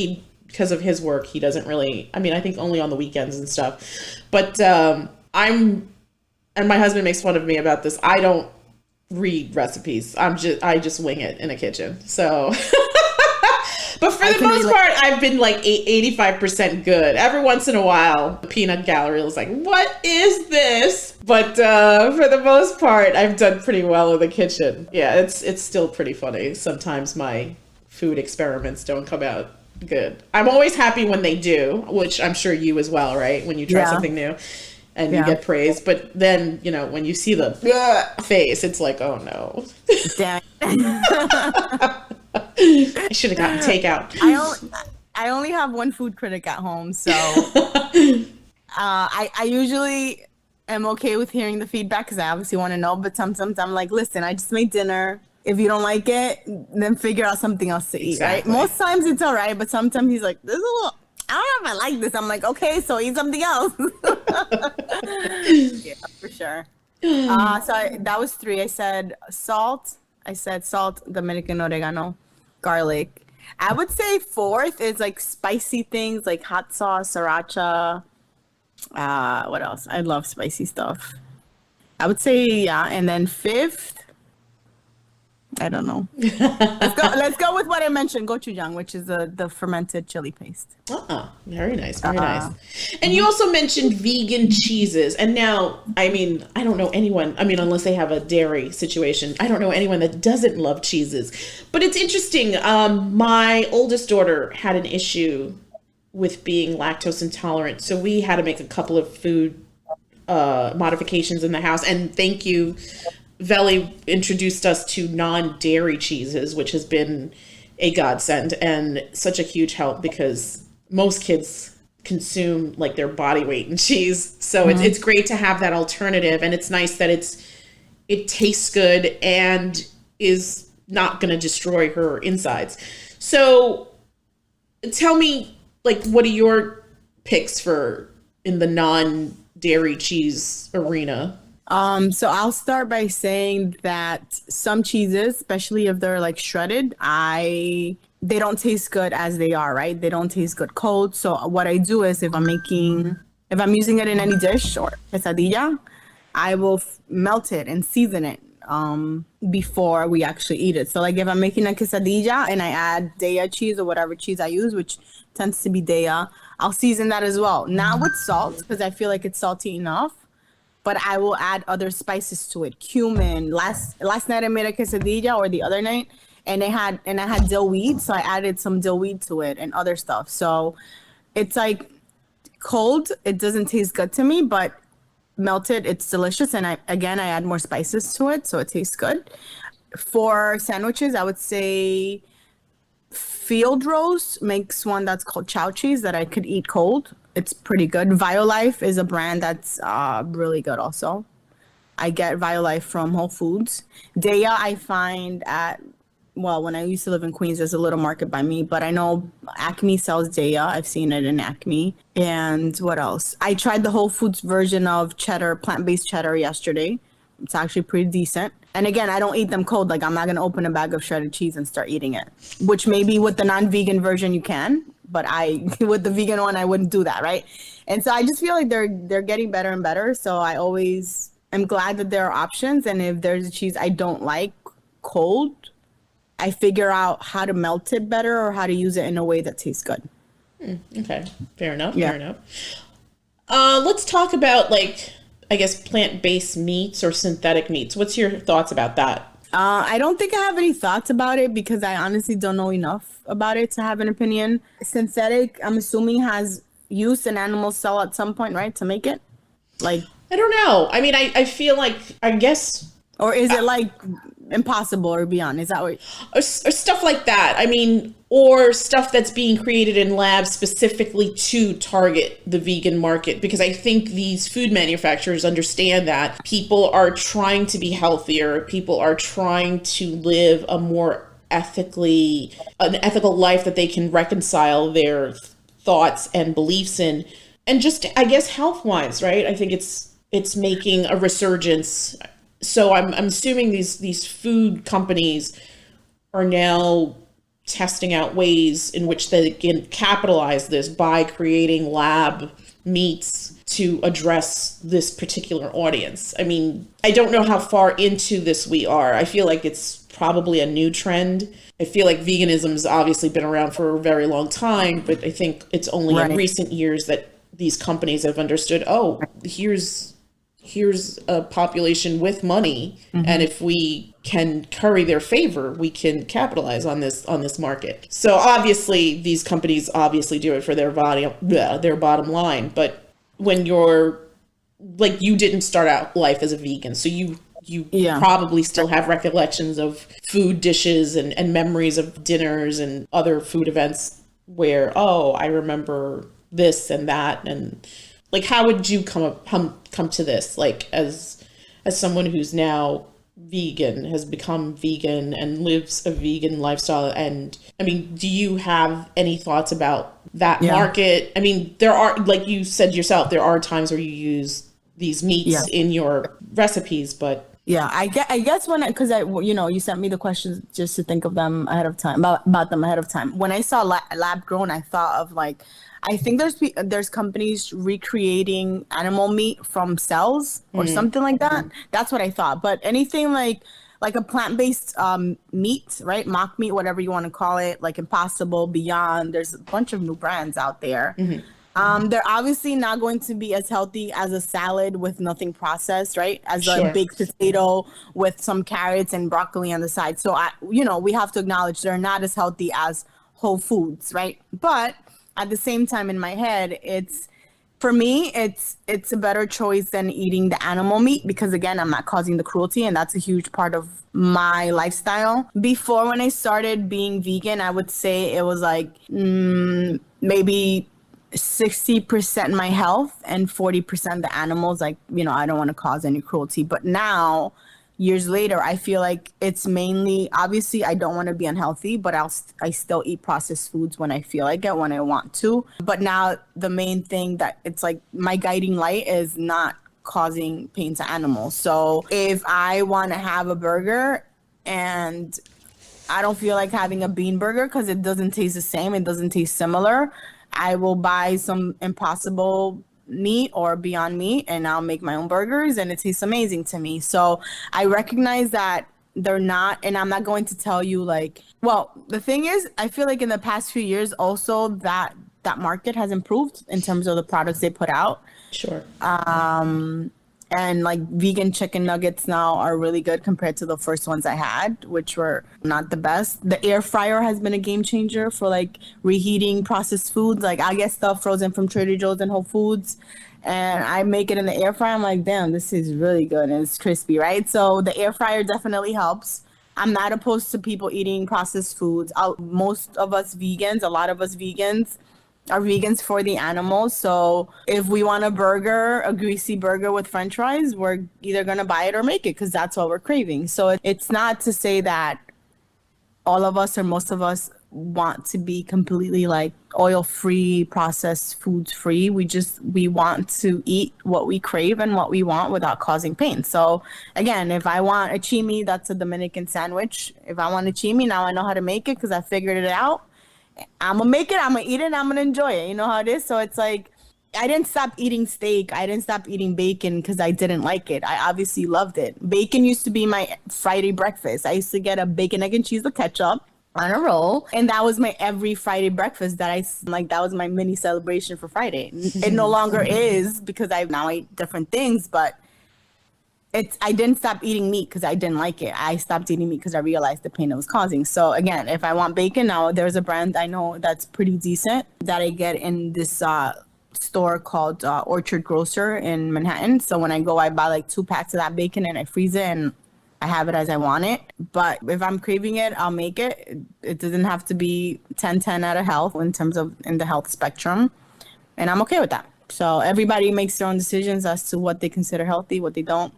Speaker 1: because of his work, he doesn't really, I think only on the weekends and stuff. But and my husband makes fun of me about this, I don't read recipes. I just wing it in a kitchen. So but for the most part, I've been like 85% good. Every once in a while, the peanut gallery is like, what is this? But for the most part, I've done pretty well in the kitchen. Yeah, it's still pretty funny. Sometimes my food experiments don't come out good. I'm always happy when they do, which I'm sure you as well, right? When you try something new. and you get praise. But then, you know, when you see the face, it's like, oh no.
Speaker 2: Damn.
Speaker 1: I should have gotten takeout.
Speaker 2: I only have one food critic at home, so I usually am okay with hearing the feedback because I obviously want to know. But sometimes I'm like, listen, I just made dinner. If you don't like it, then figure out something else to eat,
Speaker 1: Exactly.
Speaker 2: right? Most times it's all right, but sometimes he's like, this is a little, I don't know if I like this. I'm like, okay, so eat something else. Yeah, for sure. That was 3. I said salt, Dominican oregano, garlic. I would say 4th is like spicy things like hot sauce, sriracha. What else? I love spicy stuff. I would say, yeah. And then 5th, I don't know. Let's go with what I mentioned, gochujang, which is the fermented chili paste.
Speaker 1: Very nice, very nice. And you also mentioned vegan cheeses. And now, I mean, I don't know anyone, I mean, unless they have a dairy situation, I don't know anyone that doesn't love cheeses. But it's interesting. My oldest daughter had an issue with being lactose intolerant. So we had to make a couple of food modifications in the house. And thank you, VELI introduced us to non-dairy cheeses, which has been a godsend and such a huge help because most kids consume like their body weight in cheese. So it's great to have that alternative. And it's nice that it tastes good and is not going to destroy her insides. So tell me, like, what are your picks for in the non-dairy cheese arena?
Speaker 2: So I'll start by saying that some cheeses, especially if they're like shredded, they don't taste good as they are, right? They don't taste good cold. So what I do is if I'm using it in any dish or quesadilla, I will melt it and season it before we actually eat it. So like if I'm making a quesadilla and I add Daya cheese or whatever cheese I use, which tends to be Daya, I'll season that as well. Not with salt because I feel like it's salty enough. But I will add other spices to it. Cumin. Last night I made a quesadilla, or the other night, and I had dill weed, so I added some dill weed to it and other stuff. So it's like cold. It doesn't taste good to me, but melted, it's delicious. And I add more spices to it, so it tastes good. For sandwiches, I would say Field Roast makes one that's called chow cheese that I could eat cold. It's pretty good. VioLife is a brand that's really good also. I get VioLife from Whole Foods. Daya I find when I used to live in Queens, there's a little market by me, but I know Acme sells Daya. I've seen it in Acme. And what else? I tried the Whole Foods version of cheddar, plant-based cheddar yesterday. It's actually pretty decent. And again, I don't eat them cold. Like I'm not going to open a bag of shredded cheese and start eating it, which maybe with the non-vegan version you can. But with the vegan one, I wouldn't do that, right? And so I just feel like they're getting better and better. So I always am glad that there are options. And if there's a cheese I don't like cold, I figure out how to melt it better or how to use it in a way that tastes good.
Speaker 1: Okay, fair enough.
Speaker 2: Yeah.
Speaker 1: Fair enough. Let's talk about I guess plant-based meats or synthetic meats. What's your thoughts about that?
Speaker 2: I don't think I have any thoughts about it because I honestly don't know enough about it to have an opinion. Synthetic, I'm assuming, has used an animal cell at some point, right, to make it? Like,
Speaker 1: I don't know. I mean, I feel like, I guess...
Speaker 2: Or is it like impossible or beyond? Is that what...
Speaker 1: Or stuff like that. I mean, or stuff that's being created in labs specifically to target the vegan market. Because I think these food manufacturers understand that people are trying to be healthier. People are trying to live an ethical life that they can reconcile their thoughts and beliefs in. And just, I guess, health-wise, right? I think it's making a resurgence. So I'm assuming these food companies are now testing out ways in which they can capitalize this by creating lab meats to address this particular audience. I mean, I don't know how far into this we are. I feel like it's probably a new trend. I feel like veganism's obviously been around for a very long time, but I think it's only in recent years that these companies have understood, oh, here's a population with money, and if we can curry their favor, we can capitalize on this market. So obviously these companies obviously do it for their bottom line, but when you're like you didn't start out life as a vegan, so you
Speaker 2: Yeah.
Speaker 1: probably still have recollections of food dishes and memories of dinners and other food events where, oh, I remember this and that. And like, how would you come to this, like as someone who's now vegan, has become vegan and lives a vegan lifestyle? And I mean, do you have any thoughts about that
Speaker 2: Yeah.
Speaker 1: market? I mean, there are, like you said yourself, there are times where you use these meats in your recipes, but
Speaker 2: Yeah, I guess because you sent me the questions just to think of them ahead of time, about them ahead of time. When I saw lab grown, I thought of like, I think there's companies recreating animal meat from cells or something like that. That's what I thought. But anything like a plant-based meat, right? Mock meat, whatever you want to call it, like Impossible, Beyond. There's a bunch of new brands out there. They're obviously not going to be as healthy as a salad with nothing processed, right? As a
Speaker 1: sure.
Speaker 2: baked potato with some carrots and broccoli on the side. So we have to acknowledge they're not as healthy as whole foods, right? But at the same time, in my head, for me, it's a better choice than eating the animal meat because again, I'm not causing the cruelty, and that's a huge part of my lifestyle. Before, when I started being vegan, I would say it was like maybe 60% my health and 40% the animals. Like, I don't want to cause any cruelty. But now, years later, I feel like it's mainly, obviously I don't want to be unhealthy, but I still eat processed foods when I feel like it, when I want to. But now the main thing that it's like my guiding light is not causing pain to animals. So if I want to have a burger and I don't feel like having a bean burger because it doesn't taste the same, it doesn't taste similar, I will buy some Impossible meat or Beyond Meat and I'll make my own burgers and it tastes amazing to me. So I recognize that they're not, and I'm not going to tell you like, well, the thing is, I feel like in the past few years also that market has improved in terms of the products they put out.
Speaker 1: Sure.
Speaker 2: And like vegan chicken nuggets now are really good compared to the first ones I had, which were not the best. The air fryer has been a game changer for like reheating processed foods. Like I get stuff frozen from Trader Joe's and Whole Foods and I make it in the air fryer. I'm like, damn, this is really good and it's crispy, right? So the air fryer definitely helps. I'm not opposed to people eating processed foods. Most of us vegans, a lot of us vegans, are vegans for the animals. So if we want a burger, a greasy burger with french fries, we're either going to buy it or make it because that's what we're craving. So it's not to say that all of us or most of us want to be completely like oil free, processed foods free. We want to eat what we crave and what we want without causing pain. So again, if I want a chimi, that's a Dominican sandwich. If I want a chimi, now I know how to make it because I figured it out. I'm gonna make it, I'm gonna eat it, and I'm gonna enjoy it. You know how it is? So it's like, I didn't stop eating steak. I didn't stop eating bacon because I didn't like it. I obviously loved it. Bacon used to be my Friday breakfast. I used to get a bacon, egg, and cheese with ketchup on a roll. And that was my every Friday breakfast that was my mini celebration for Friday. It no longer is because I now eat different things, but I didn't stop eating meat because I didn't like it. I stopped eating meat because I realized the pain it was causing. So again, if I want bacon now, there's a brand I know that's pretty decent that I get in this store called Orchard Grocer in Manhattan. So when I go, I buy like 2 packs of that bacon and I freeze it and I have it as I want it. But if I'm craving it, I'll make it. It doesn't have to be 10/10 out of health in the health spectrum. And I'm okay with that. So everybody makes their own decisions as to what they consider healthy, what they don't.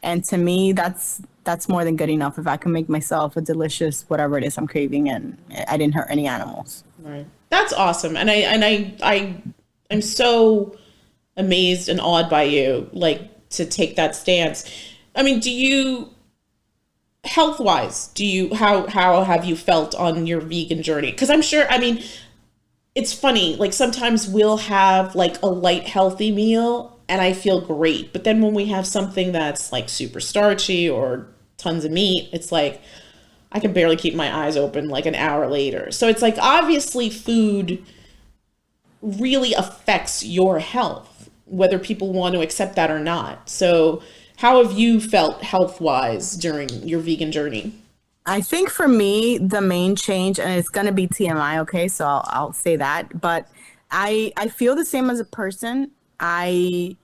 Speaker 2: And to me, that's more than good enough. If I can make myself a delicious whatever it is I'm craving, and I didn't hurt any animals.
Speaker 1: Right. That's awesome. And I'm so amazed and awed by you, like, to take that stance. I mean, health wise, how have you felt on your vegan journey? Because I'm sure, I mean, it's funny, like sometimes we'll have like a light healthy meal and I feel great. But then when we have something that's like super starchy or tons of meat, it's like I can barely keep my eyes open like an hour later. So it's like obviously food really affects your health, whether people want to accept that or not. So how have you felt health-wise during your vegan journey?
Speaker 2: I think for me, the main change, and it's going to be TMI, okay? So I'll say that. But I feel the same as a person. I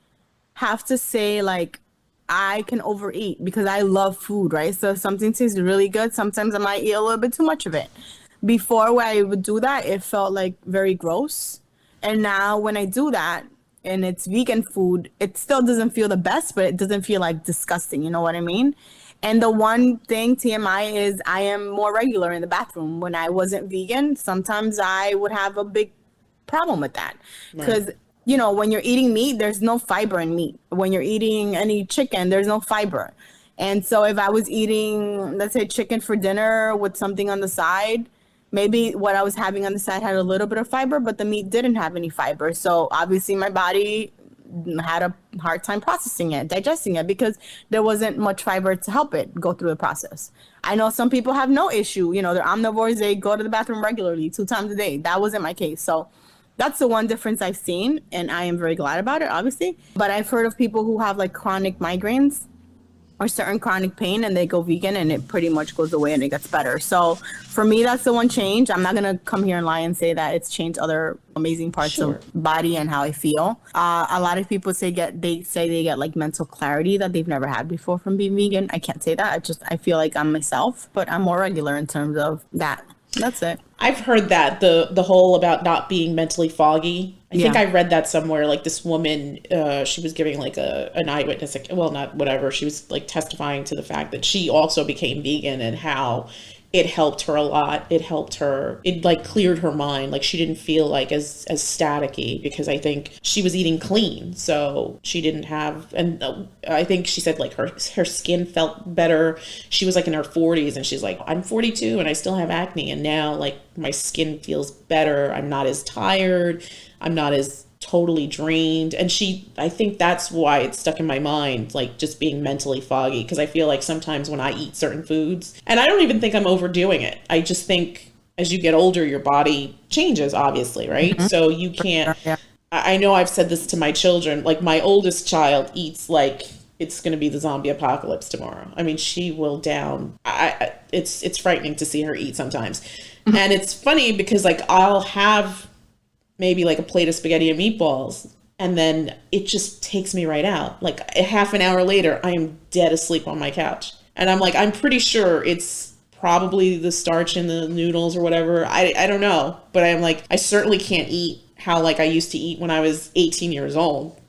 Speaker 2: have to say like I can overeat because I love food, right? So if something tastes really good, sometimes I might eat a little bit too much of it. Before, when I would do that, it felt like very gross. And now when I do that and it's vegan food, it still doesn't feel the best, but it doesn't feel like disgusting. You know what I mean? And the one thing, TMI, is I am more regular in the bathroom. When I wasn't vegan, sometimes I would have a big problem with that
Speaker 1: Right.
Speaker 2: because when you're eating meat, there's no fiber in meat. When you're eating any chicken, there's no fiber. And so if I was eating, let's say, chicken for dinner with something on the side, maybe what I was having on the side had a little bit of fiber, but the meat didn't have any fiber. So obviously my body had a hard time processing it, digesting it, because there wasn't much fiber to help it go through the process. I know some people have no issue. They're omnivores. They go to the bathroom regularly 2 times a day. That wasn't my case. So that's the one difference I've seen, and I am very glad about it, obviously. But I've heard of people who have like chronic migraines or certain chronic pain, and they go vegan and it pretty much goes away and it gets better. So for me, that's the one change. I'm not going to come here and lie and say that it's changed other amazing parts
Speaker 1: Sure.
Speaker 2: of body and how I feel. A lot of people say they get like mental clarity that they've never had before from being vegan. I can't say that. I feel like I'm myself, but I'm more regular in terms of that. That's it.
Speaker 1: I've heard that the whole about not being mentally foggy. I think
Speaker 2: Yeah.
Speaker 1: I read that somewhere. Like this woman, she was giving like an eyewitness, like, well, not whatever. She was like testifying to the fact that she also became vegan and how it helped her a lot. It helped her. It like cleared her mind. Like she didn't feel like as staticky because I think she was eating clean, so she didn't have. And I think she said like her skin felt better. She was like in her 40s, and she's like, I'm 42 and I still have acne, and now like my skin feels better. I'm not as tired. I'm not as totally drained. And I think that's why it's stuck in my mind, like just being mentally foggy. Because I feel like sometimes when I eat certain foods, and I don't even think I'm overdoing it, I just think as you get older, your body changes, obviously, right? So you can't,
Speaker 2: Yeah.
Speaker 1: I know I've said this to my children, like my oldest child eats like it's going to be the zombie apocalypse tomorrow. I mean, she will down. It's frightening to see her eat sometimes. And it's funny because like I'll have maybe like a plate of spaghetti and meatballs, and then it just takes me right out. Like a half an hour later, I am dead asleep on my couch. And I'm like, I'm pretty sure it's probably the starch in the noodles or whatever. I don't know. But I'm like, I certainly can't eat how like I used to eat when I was 18 years old.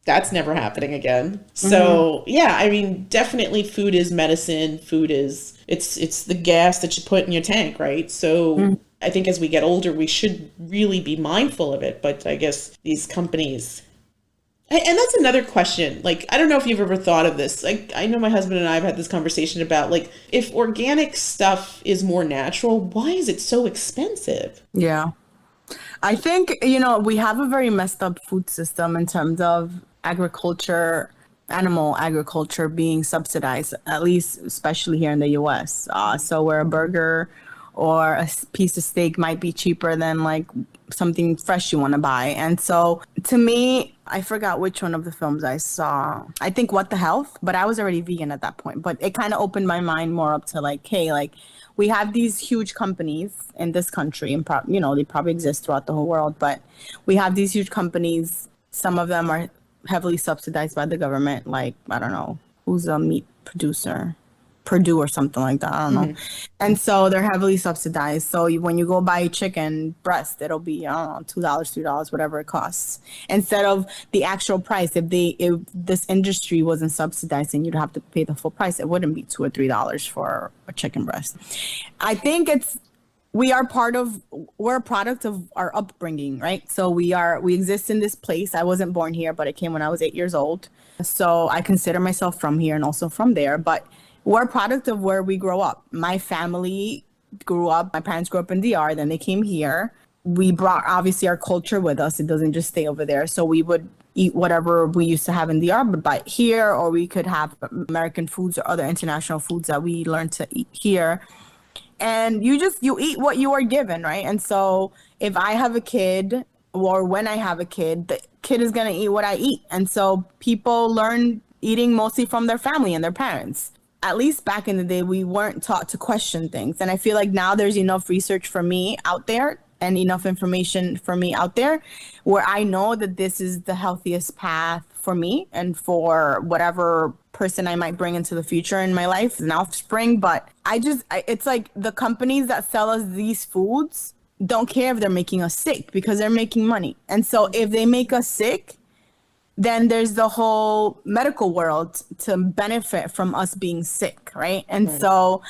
Speaker 1: That's never happening again. So yeah, I mean, definitely food is medicine. Food is, it's the gas that you put in your tank, right? So I think as we get older, we should really be mindful of it. But I guess these companies, and that's another question. Like, I don't know if you've ever thought of this. Like, I know my husband and I have had this conversation about like, if organic stuff is more natural, why is it so expensive?
Speaker 2: Yeah. I think, we have a very messed up food system in terms of agriculture, animal agriculture being subsidized, at least especially here in the US. So where a burger or a piece of steak might be cheaper than like something fresh you want to buy. And so to me, I forgot which one of the films I saw. I think What the Health, but I was already vegan at that point. But it kind of opened my mind more up to like, hey, like we have these huge companies in this country, and they probably exist throughout the whole world, but we have these huge companies. Some of them are heavily subsidized by the government. Like, I don't know, who's a meat producer? Purdue or something like that. I don't know. And so they're heavily subsidized. So when you go buy a chicken breast, it'll be, I don't know, $2, $3, whatever it costs. Instead of the actual price, if this industry wasn't subsidized and you'd have to pay the full price, it wouldn't be $2 or $3 for a chicken breast. I think we're a product of our upbringing, right? So we exist in this place. I wasn't born here, but I came when I was 8 years old. So I consider myself from here and also from there, but we're a product of where we grow up. My family my parents grew up in DR, then they came here. We brought obviously our culture with us. It doesn't just stay over there. So we would eat whatever we used to have in DR, but buy it here, or we could have American foods or other international foods that we learned to eat here. And you eat what you are given, right? And so if I have a kid, or when I have a kid, the kid is going to eat what I eat. And so people learn eating mostly from their family and their parents. At least back in the day, we weren't taught to question things. And I feel like now there's enough research for me out there and enough information for me out there where I know that this is the healthiest path for me and for whatever person I might bring into the future in my life, an offspring. But it's like the companies that sell us these foods don't care if they're making us sick because they're making money. And so if they make us sick, then there's the whole medical world to benefit from us being sick, right? And so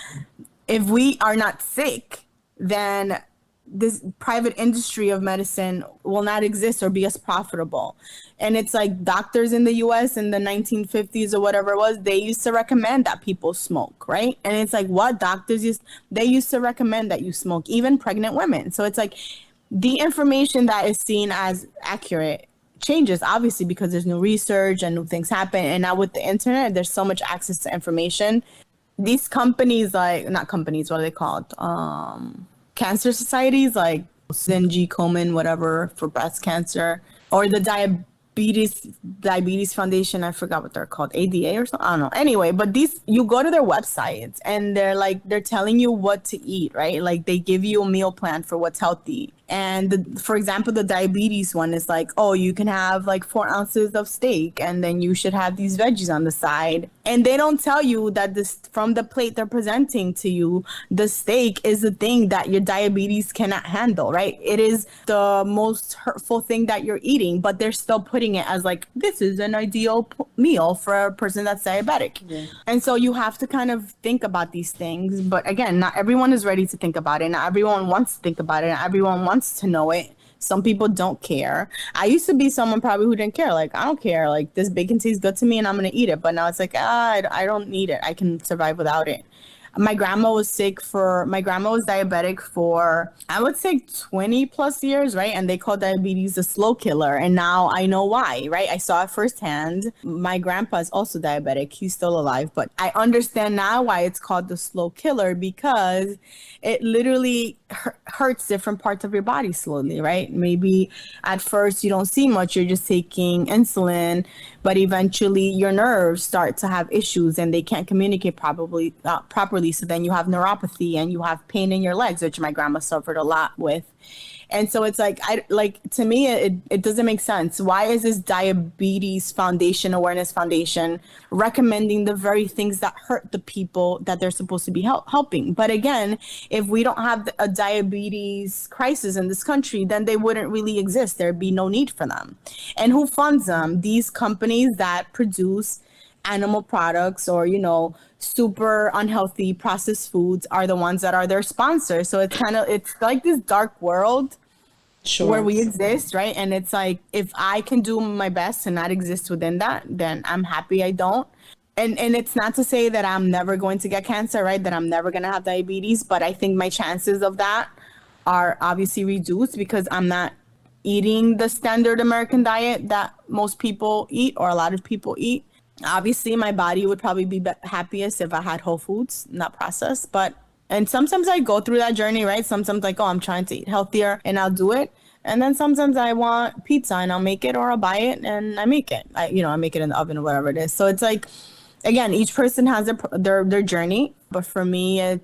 Speaker 2: if we are not sick, then this private industry of medicine will not exist or be as profitable. And it's like doctors in the US in the 1950s or whatever it was, they used to recommend that people smoke, right? And it's like, what they used to recommend that you smoke, even pregnant women. So it's like the information that is seen as accurate changes, obviously, because there's new research and new things happen. And now with the internet, there's so much access to information. These companies, like, not companies, what are they called? Cancer societies like Sinji Komen, whatever, for breast cancer, or the diabetes foundation, I forgot what they're called, ADA or something, I don't know. Anyway, but you go to their websites and they're telling you what to eat, right? Like they give you a meal plan for what's healthy. And for example, the diabetes one is like, oh, you can have like 4 ounces of steak and then you should have these veggies on the side. And they don't tell you that this, from the plate they're presenting to you, the steak is the thing that your diabetes cannot handle, right? It is the most hurtful thing that you're eating, but they're still putting it as like, this is an ideal meal for a person that's diabetic. Yeah. And so you have to kind of think about these things. But again, not everyone is ready to think about it. Not everyone wants to think about it. Not everyone wants to know it. Some people don't care. I used to be someone probably who didn't care. Like, I don't care. Like, this bacon tastes good to me and I'm going to eat it. But now it's like, I don't need it. I can survive without it. My grandma was diabetic for, I would say 20 plus years, right? And they call diabetes the slow killer. And now I know why, right? I saw it firsthand. My grandpa is also diabetic. He's still alive, but I understand now why it's called the slow killer, because it literally hurts different parts of your body slowly, right? Maybe at first you don't see much, you're just taking insulin, but eventually your nerves start to have issues and they can't communicate properly. So then you have neuropathy and you have pain in your legs, which my grandma suffered a lot with. And so it's like, to me, it doesn't make sense. Why is this Diabetes Awareness Foundation recommending the very things that hurt the people that they're supposed to be helping? But again, if we don't have a diabetes crisis in this country, then they wouldn't really exist. There'd be no need for them. And who funds them? These companies that produce animal products or, super unhealthy processed foods are the ones that are their sponsors. So it's like this dark world where we exist, right? And it's like, if I can do my best and not exist within that, then I'm happy I don't. And it's not to say that I'm never going to get cancer, right? That I'm never going to have diabetes, but I think my chances of that are obviously reduced because I'm not eating the standard American diet that most people eat or a lot of people eat. Obviously, my body would probably be happiest if I had whole foods, not processed. And sometimes I go through that journey, right? Sometimes like, oh, I'm trying to eat healthier and I'll do it. And then sometimes I want pizza and I'll make it, or I'll buy it and I make it. I make it in the oven or whatever it is. So it's like, again, each person has their journey. But for me,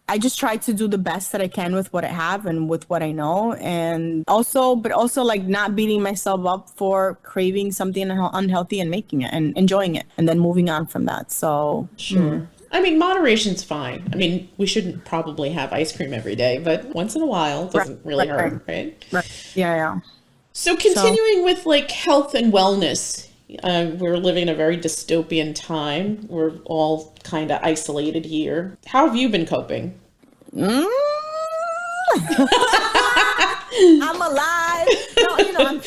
Speaker 2: I just try to do the best that I can with what I have and with what I know. And also like not beating myself up for craving something unhealthy and making it and enjoying it and then moving on from that. So
Speaker 1: sure. I mean, moderation's fine. I mean, we shouldn't probably have ice cream every day, but once in a while doesn't really hurt, right?
Speaker 2: Right. Yeah.
Speaker 1: So continuing with like health and wellness, we're living in a very dystopian time. We're all kind of isolated here. How have you been coping?
Speaker 2: I'm alive. No, I'm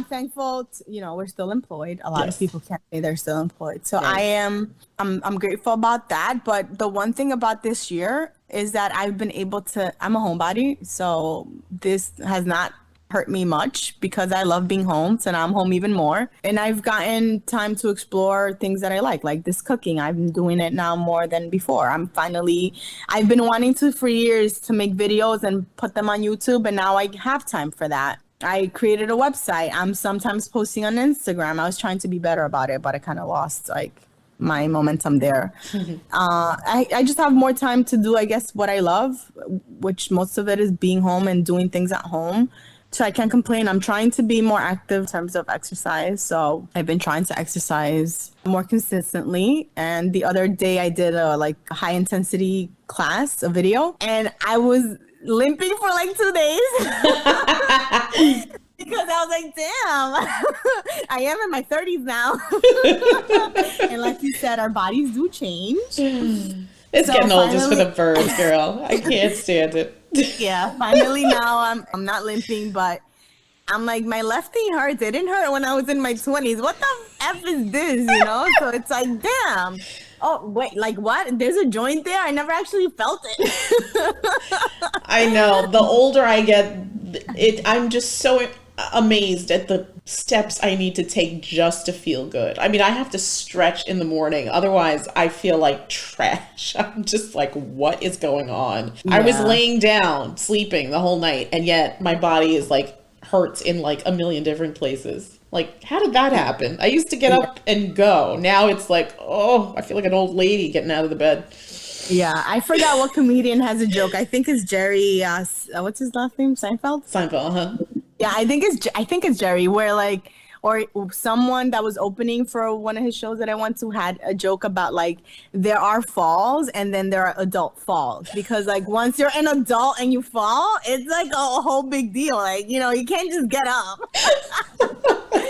Speaker 2: thankful. We're still employed. A lot of people can't say they're still employed. So right. I'm grateful about that. But the one thing about this year is that I've been able to, I'm a homebody. So this has not hurt me much because I love being home. So now I'm home even more. And I've gotten time to explore things that I like this cooking. I've been doing it now more than before. I've been wanting to for years to make videos and put them on YouTube. And now I have time for that. I created a website. I'm sometimes posting on Instagram. I was trying to be better about it, but I kind of lost my momentum there. I just have more time to do, I guess, what I love, which most of it is being home and doing things at home. So I can't complain. I'm trying to be more active in terms of exercise. So I've been trying to exercise more consistently. And the other day I did a high intensity class, a video, and I was limping for like 2 days. Because I was like, damn, I am in my 30s now. And like you said, our bodies do change.
Speaker 1: It's getting old just for the birds, girl. I can't stand it.
Speaker 2: Yeah, finally now I'm not limping, but I'm like, my left knee hurts. It didn't hurt when I was in my 20s. What the F is this, you know? So it's like, damn. Oh, wait, like what? There's a joint there? I never actually felt it.
Speaker 1: I know. The older I get, I'm just so amazed at the steps I need to take just to feel good. I mean, I have to stretch in the morning. Otherwise, I feel like trash. I'm just like, what is going on? Yeah. I was laying down, sleeping the whole night, and yet my body is like hurts in like a million different places. Like, how did that happen? I used to get up and go. Now it's like, oh, I feel like an old lady getting out of the bed.
Speaker 2: Yeah, I forgot what comedian has a joke. I think it's Jerry, what's his last name? Seinfeld?
Speaker 1: Seinfeld, huh?
Speaker 2: Yeah, I think it's Jerry, where like, or someone that was opening for one of his shows that I went to had a joke about like, there are falls and then there are adult falls, because like once you're an adult and you fall, it's like a whole big deal. Like, you know, you can't just get up.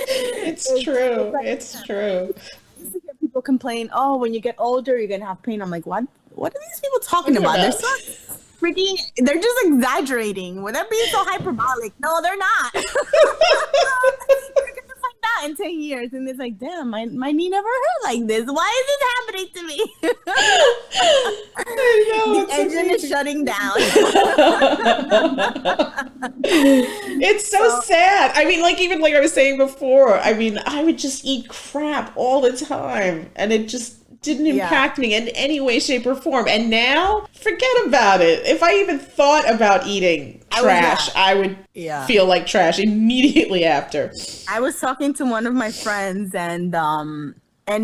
Speaker 1: It's true. It's true.
Speaker 2: I used to hear people complain, oh, when you get older, you're going to have pain. I'm like, what are these people talking about? They're so freaking, they're just exaggerating. Well, they're being so hyperbolic. No, they're not. You're gonna find out in 10 years, and it's like, damn, my knee never hurt like this. Why is this happening to me?
Speaker 1: I know,
Speaker 2: the engine is shutting down.
Speaker 1: It's so sad. I mean, like, even like I was saying before, I mean, I would just eat crap all the time, and it just didn't impact me in any way, shape, or form. And now, forget about it. If I even thought about eating trash, I would feel like trash immediately after.
Speaker 2: I was talking to one of my friends, and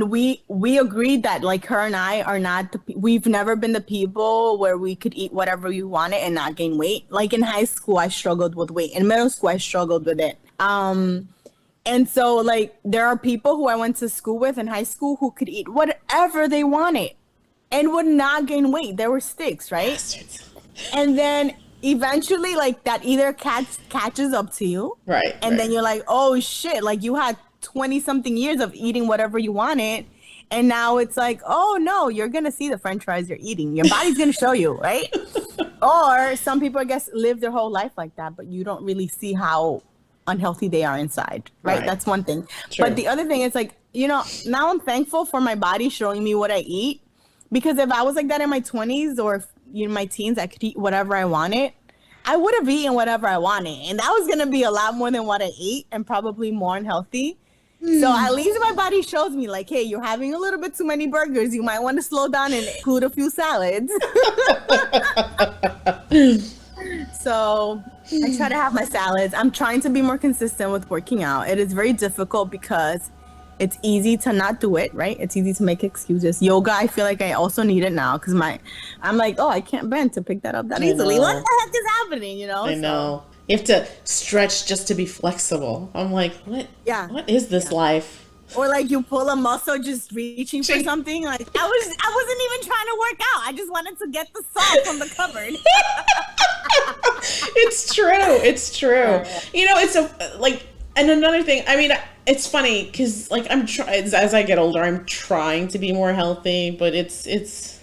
Speaker 2: we agreed that like her and I are not we've never been the people where we could eat whatever we wanted and not gain weight. Like in high school, I struggled with weight. In middle school, I struggled with it. And so, like, there are people who I went to school with in high school who could eat whatever they wanted and would not gain weight. There were sticks, right? And then eventually, like, that either catches up to you.
Speaker 1: Right.
Speaker 2: And then you're like, oh, shit. Like, you had 20-something years of eating whatever you wanted. And now it's like, oh, no, you're going to see the French fries you're eating. Your body's going to show you, right? Or some people, I guess, live their whole life like that, but you don't really see how unhealthy they are inside, right? That's one thing. True. But the other thing is like, you know, now I'm thankful for my body showing me what I eat, because if I was like that in my 20s or my teens, I could eat whatever I wanted. I would have eaten whatever I wanted, and that was gonna be a lot more than what I ate and probably more unhealthy. So at least my body shows me like, hey, you're having a little bit too many burgers. You might want to slow down and include a few salads. So I try to have my salads. I'm trying to be more consistent with working out. It is very difficult because it's easy to not do it, right? It's easy to make excuses. Yoga, I feel like I also need it now because I'm like, oh, I can't bend to pick that up that easily. What the heck is happening, you know?
Speaker 1: I know. You have to stretch just to be flexible. I'm like, what? Yeah. What is this life?
Speaker 2: Or like you pull a muscle just reaching for something. Like I wasn't even trying to work out. I just wanted to get the salt from the cupboard.
Speaker 1: It's true. It's true. You know, it's and another thing, I mean, it's funny because like as I get older, I'm trying to be more healthy, but it's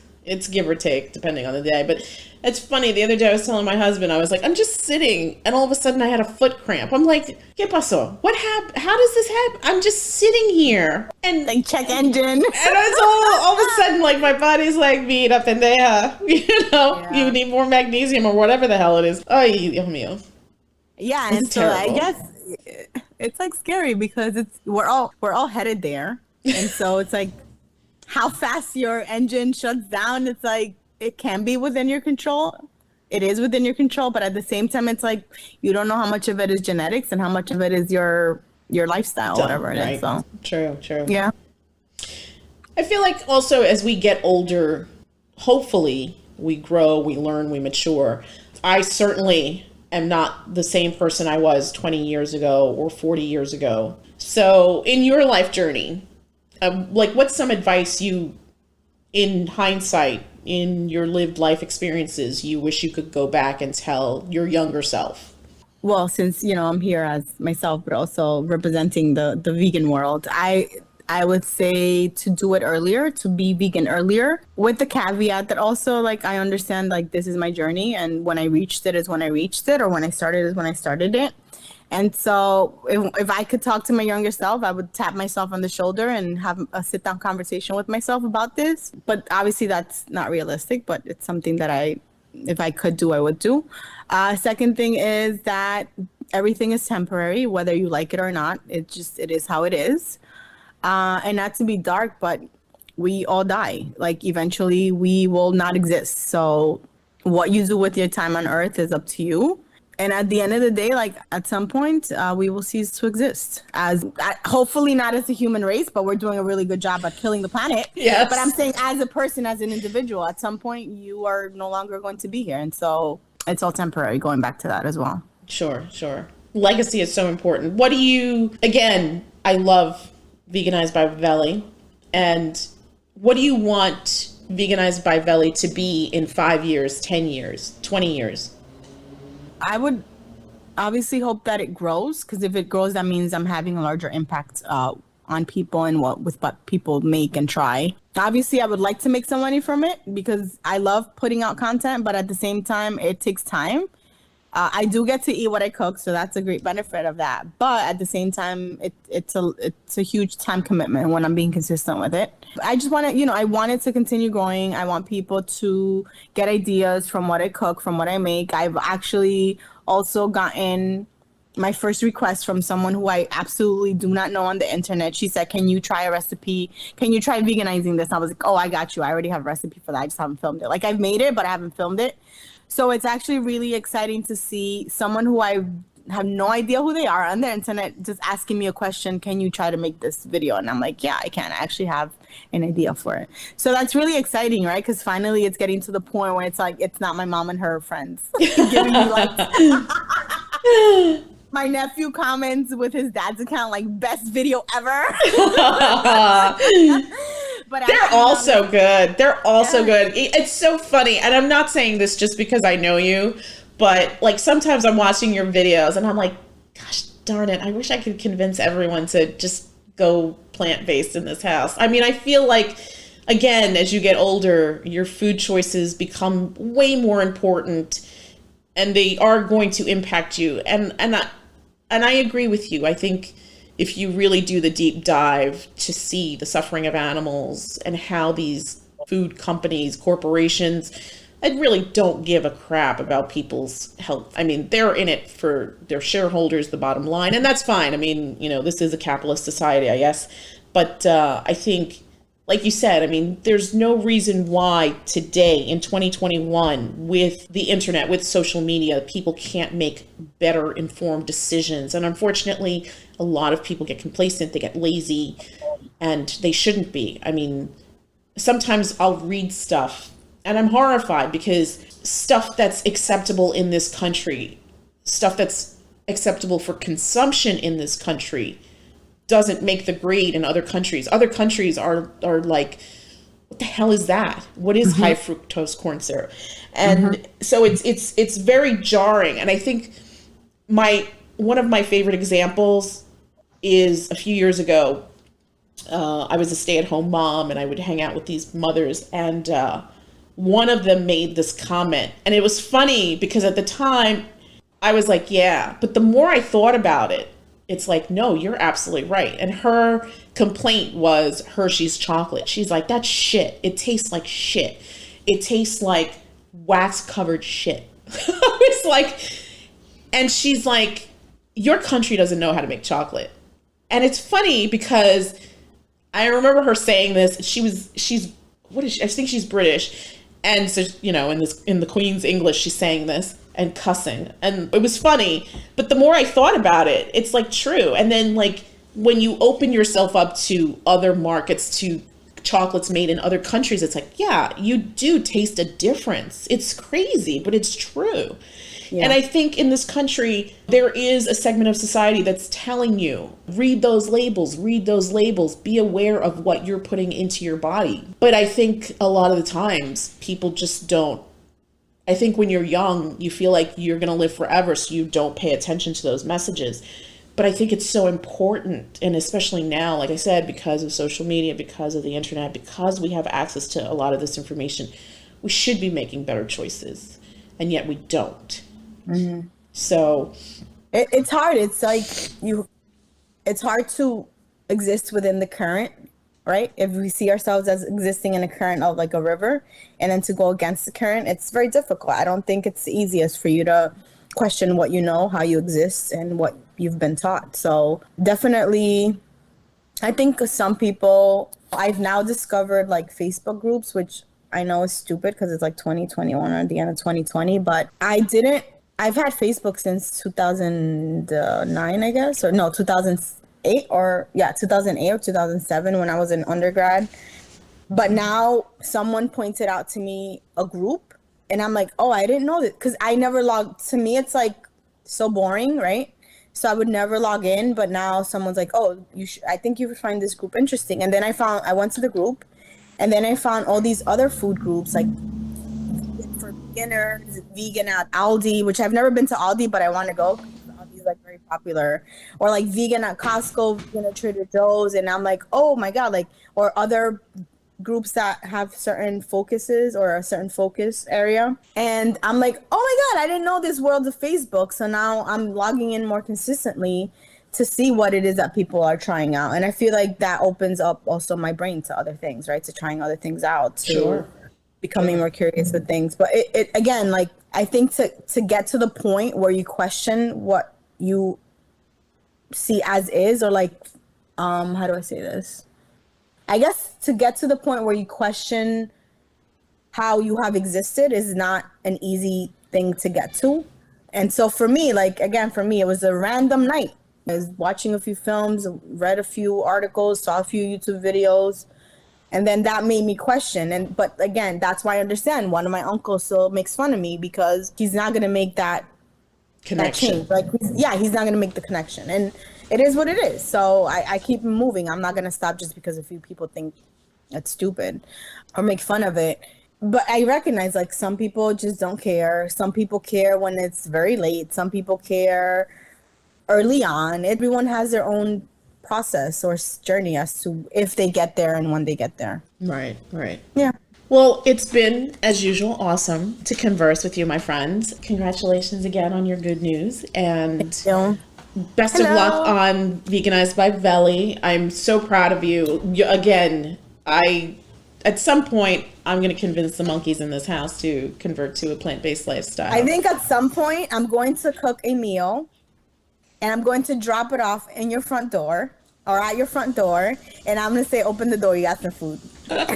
Speaker 1: give or take depending on the day. But it's funny. The other day I was telling my husband, I was like, I'm just sitting, and all of a sudden I had a foot cramp. I'm like, ¿Qué pasó? What happened? How does this happen? I'm just sitting here, and
Speaker 2: like check engine.
Speaker 1: And it's all of a sudden like my body's like, mira pendeja, you know, you need more magnesium or whatever the hell it is. Ay, Dios mío.
Speaker 2: Yeah, and so terrible. I guess it's like scary because we're all headed there, and so it's like how fast your engine shuts down. It's like it can be within your control. It is within your control, but at the same time, it's like you don't know how much of it is genetics and how much of it is your lifestyle, whatever it is. So
Speaker 1: true.
Speaker 2: Yeah.
Speaker 1: I feel like also as we get older, hopefully we grow, we learn, we mature. I certainly am not the same person I was 20 years ago or 40 years ago. So in your life journey, like what's some advice you, in hindsight, in your lived life experiences, you wish you could go back and tell your younger self?
Speaker 2: Well, since I'm here as myself, but also representing the vegan world, I would say to do it earlier, to be vegan earlier, with the caveat that also, like, I understand, like, this is my journey, and when I reached it is when I reached it, or when I started is when I started it. And so if I could talk to my younger self, I would tap myself on the shoulder and have a sit down conversation with myself about this. But obviously that's not realistic, but it's something that if I could do, I would do. Second thing is that everything is temporary, whether you like it or not. It is how it is. And not to be dark, but we all die. Like eventually we will not exist. So what you do with your time on earth is up to you. And at the end of the day, like at some point, we will cease to exist as hopefully not as a human race, but we're doing a really good job at killing the planet.
Speaker 1: Yes.
Speaker 2: But I'm saying as a person, as an individual, at some point you are no longer going to be here. And so it's all temporary, going back to that as well.
Speaker 1: Sure. Legacy is so important. What do you, again, I love Veganized by VELI. And what do you want Veganized by VELI to be in 5 years, 10 years, 20 years?
Speaker 2: I would obviously hope that it grows, because if it grows, that means I'm having a larger impact on people and what people make and try. Obviously, I would like to make some money from it because I love putting out content, but at the same time, it takes time. I do get to eat what I cook, so that's a great benefit of that. But at the same time, it's a huge time commitment when I'm being consistent with it. I just want to, I want it to continue growing. I want people to get ideas from what I cook, from what I make. I've actually also gotten my first request from someone who I absolutely do not know on the internet. She said, "Can you try a recipe? Can you try veganizing this?" And I was like, "Oh, I got you. I already have a recipe for that. I just haven't filmed it." Like I've made it, but I haven't filmed it. So it's actually really exciting to see someone who I have no idea who they are on the internet just asking me a question, "Can you try to make this video?" And I'm like, "Yeah, I can. I actually have an idea for it." So that's really exciting, right? Because finally it's getting to the point where it's like, it's not my mom and her friends giving me like... My nephew comments with his dad's account, like, "Best video ever." But
Speaker 1: they're all so good. They're all so good. It's so funny. And I'm not saying this just because I know you, but like sometimes I'm watching your videos and I'm like, gosh darn it, I wish I could convince everyone to just go plant-based in this house. I mean, I feel like, again, as you get older, your food choices become way more important and they are going to impact you. And I agree with you. I think if you really do the deep dive to see the suffering of animals and how these food companies, corporations, I really don't give a crap about people's health. I mean, they're in it for their shareholders, the bottom line, and that's fine. I mean, this is a capitalist society, I guess. But I think, like you said, I mean, there's no reason why today in 2021, with the internet, with social media, people can't make better informed decisions. And unfortunately, a lot of people get complacent, they get lazy, and they shouldn't be. I mean, sometimes I'll read stuff and I'm horrified because stuff that's acceptable in this country, stuff that's acceptable for consumption in this country, doesn't make the grade in other countries. Other countries are like, what the hell is that? What is high fructose corn syrup? And so it's very jarring. And I think one of my favorite examples is a few years ago. I was a stay-at-home mom and I would hang out with these mothers, and one of them made this comment, and it was funny because at the time I was like, yeah, but the more I thought about it, it's like, no, you're absolutely right. And her complaint was Hershey's chocolate. She's like, that's shit. It tastes like shit. It tastes like wax covered shit. It's like, and she's like, your country doesn't know how to make chocolate. And it's funny because I remember her saying this. What is she? I think she's British. And so, in the Queen's English, she's saying this and cussing. And it was funny. But the more I thought about it, it's like true. And then like when you open yourself up to other markets, to chocolates made in other countries, it's like, yeah, you do taste a difference. It's crazy, but it's true. Yeah. And I think in this country, there is a segment of society that's telling you, read those labels, be aware of what you're putting into your body. But I think a lot of the times people just don't. I think when you're young, you feel like you're going to live forever, so you don't pay attention to those messages. But I think it's so important, and especially now, like I said, because of social media, because of the internet, because we have access to a lot of this information, we should be making better choices, and yet we don't. Mm-hmm. So
Speaker 2: it's hard. It's like it's hard to exist within the current, right? If we see ourselves as existing in a current of like a river, and then to go against the current, it's very difficult. I don't think it's the easiest for you to question what you know, how you exist, and what you've been taught. So definitely, I think some people, I've now discovered like Facebook groups, which I know is stupid because it's like 2021 or the end of 2020, but I've had Facebook since 2009, I guess, or no, 2008 or 2007 when I was in undergrad. But now someone pointed out to me a group, and I'm like, oh, I didn't know that, because I never logged. To me, it's like so boring, right? So I would never log in. But now someone's like, oh, I think you would find this group interesting. And then I went to the group, and then I found all these other food groups, like for beginners, vegan at Aldi, which I've never been to Aldi, but I want to go. Aldi's like very popular. Or like vegan at Costco, vegan at Trader Joe's. And I'm like, oh my God, like, or other groups that have certain focuses or a certain focus area. And I'm like, oh my God, I didn't know this world of Facebook. So now I'm logging in more consistently to see what it is that people are trying out. And I feel like that opens up also my brain to other things, right? To trying other things out, to becoming more curious with things. But it again, like, I think to get to the point where you question what you see as is, or like, how do I say this? I guess to get to the point where you question how you have existed is not an easy thing to get to. And so for me, like, again, for me, it was a random night. I was watching a few films, read a few articles, saw a few YouTube videos, and then that made me question. But again, that's why I understand. One of my uncles still makes fun of me because he's not going to make that connection. Like, he's not going to make the connection. And it is what it is. So I keep moving. I'm not going to stop just because a few people think it's stupid or make fun of it. But I recognize, like, some people just don't care. Some people care when it's very late. Some people care early on. Everyone has their own process or journey as to if they get there and when they get there.
Speaker 1: Right.
Speaker 2: Yeah.
Speaker 1: Well, it's been, as usual, awesome to converse with you, my friends. Congratulations again on your good news. And
Speaker 2: Thank you.
Speaker 1: Best of luck on Veganized by VELI. I'm so proud of you. Again, at some point, I'm going to convince the monkeys in this house to convert to a plant-based lifestyle.
Speaker 2: I think at some point, I'm going to cook a meal, and I'm going to drop it off in your front door, or at your front door, and I'm going to say, open the door, you got some food.
Speaker 1: You know what?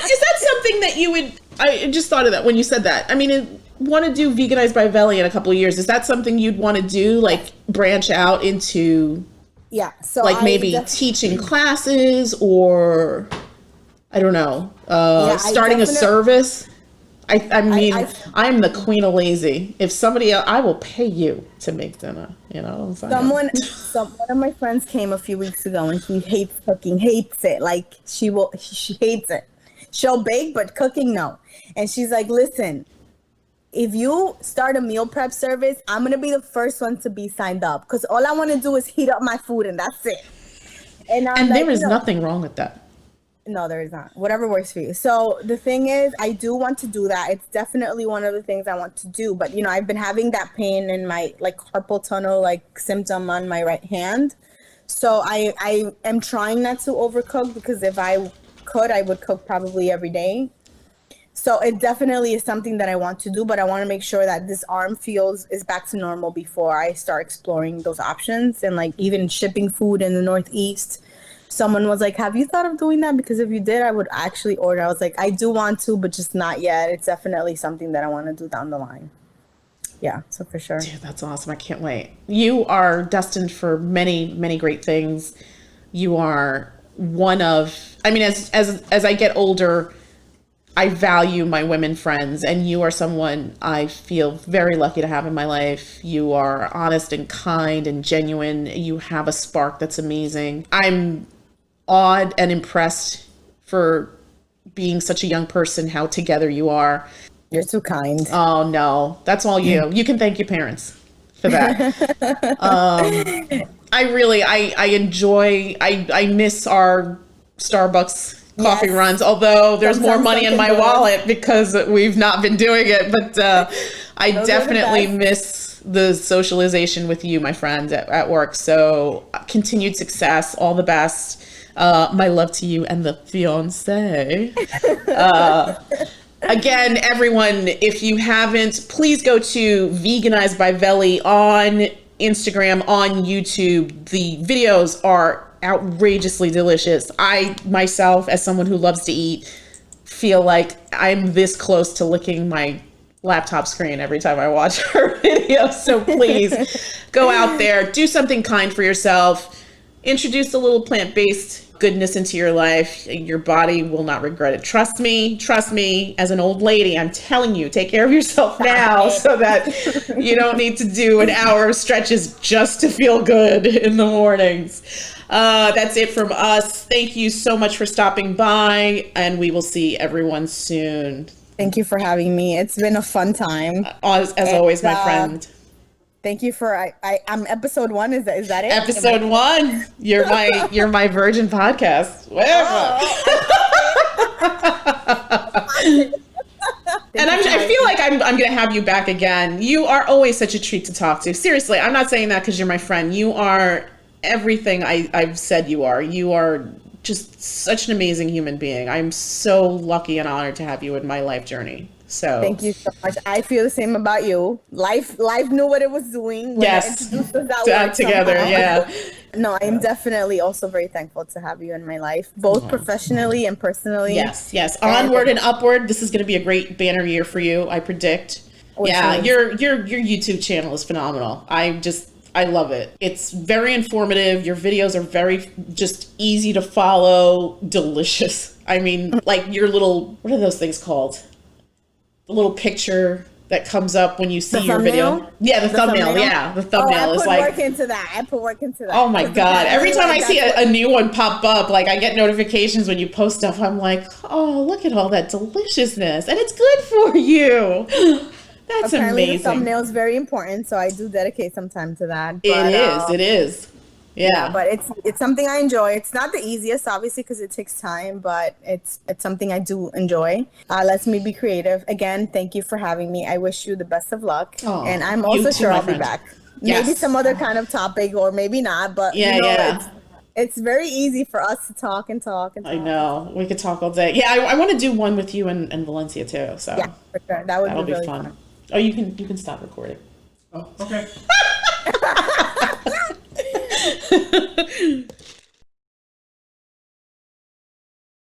Speaker 1: Is that something that you would... I just thought of that when you said that. I mean, want to do Veganized by VELI in a couple of years. Is that something you'd want to do, like branch out into?
Speaker 2: Yeah. So
Speaker 1: like maybe teaching classes, or I don't know, starting a service. I mean, I'm the queen of lazy. If somebody else, I will pay you to make dinner. You know,
Speaker 2: one of my friends came a few weeks ago, and she hates cooking, hates it. Like she hates it. She'll bake, but cooking, no. And she's like, listen, if you start a meal prep service, I'm going to be the first one to be signed up, because all I want to do is heat up my food, and that's it. And
Speaker 1: there is nothing wrong with that.
Speaker 2: No, there is not. Whatever works for you. So the thing is, I do want to do that. It's definitely one of the things I want to do. But, I've been having that pain in my like carpal tunnel symptom on my right hand. So I am trying not to overcook, because if I could, I would cook probably every day. So it definitely is something that I want to do, but I want to make sure that this arm is back to normal before I start exploring those options. And like even shipping food in the Northeast, someone was like, have you thought of doing that? Because if you did, I would actually order. I was like, I do want to, but just not yet. It's definitely something that I want to do down the line. Yeah, so for sure.
Speaker 1: Dude, that's awesome. I can't wait. You are destined for many, many great things. You are as I get older, I value my women friends, and you are someone I feel very lucky to have in my life. You are honest and kind and genuine. You have a spark that's amazing. I'm awed and impressed for being such a young person, how together you are.
Speaker 2: You're too kind.
Speaker 1: Oh no, that's all you. You can thank your parents for that. I enjoy, I miss our Starbucks coffee runs, although there's more money in my wallet because we've not been doing it. But I definitely miss the socialization with you, my friend, at work. So continued success, all the best. My love to you and the fiance. Again, everyone, if you haven't, please go to Veganized by VELI on Instagram, on YouTube. The videos are outrageously delicious. I, myself, as someone who loves to eat, feel like I'm this close to licking my laptop screen every time I watch her videos. So please go out there, do something kind for yourself, introduce a little plant-based goodness into your life. Your body will not regret it. Trust me, as an old lady, I'm telling you, take care of yourself now so that you don't need to do an hour of stretches just to feel good in the mornings. That's it from us. Thank you so much for stopping by, and we will see everyone soon.
Speaker 2: Thank you for having me. It's been a fun time.
Speaker 1: As always, my friend.
Speaker 2: Thank you for I'm episode 1. Is that it?
Speaker 1: Episode 1. You're my virgin podcast. And I feel like I'm going to have you back again. You are always such a treat to talk to. Seriously, I'm not saying that because you're my friend. You are everything I've said you are. You are just such an amazing human being. I'm so lucky and honored to have you in my life journey. So
Speaker 2: thank you so much. I feel the same about you. Life knew what it was doing.
Speaker 1: Yes, together. Yeah.
Speaker 2: No, I'm definitely also very thankful to have you in my life, both professionally and personally.
Speaker 1: Yes. Onward and upward. This is going to be a great banner year for you, I predict. Your YouTube channel is phenomenal. I love it. It's very informative. Your videos are very just easy to follow, delicious. I mean, like your little, what are those things called? The little picture that comes up when you see your video. Yeah, the thumbnail. Yeah, the thumbnail is like.
Speaker 2: I put work into that.
Speaker 1: Oh my God. Every time I see a new one pop up, like I get notifications when you post stuff. I'm like, oh, look at all that deliciousness. And it's good for you. That's
Speaker 2: apparently
Speaker 1: amazing.
Speaker 2: The thumbnail is very important, so I do dedicate some time to that.
Speaker 1: It is. Yeah,
Speaker 2: but it's something I enjoy. It's not the easiest, obviously, because it takes time, but it's something I do enjoy. Lets me be creative. Again, thank you for having me. I wish you the best of luck, and I'm also sure I'll be back. Yes. Maybe some other kind of topic, or maybe not. But it's very easy for us to talk and talk and talk.
Speaker 1: I know we could talk all day. Yeah, I want to do one with you and Valencia too. So
Speaker 2: yeah, for sure. That'll be really
Speaker 1: fun. Oh, you can stop recording.
Speaker 3: Oh, okay.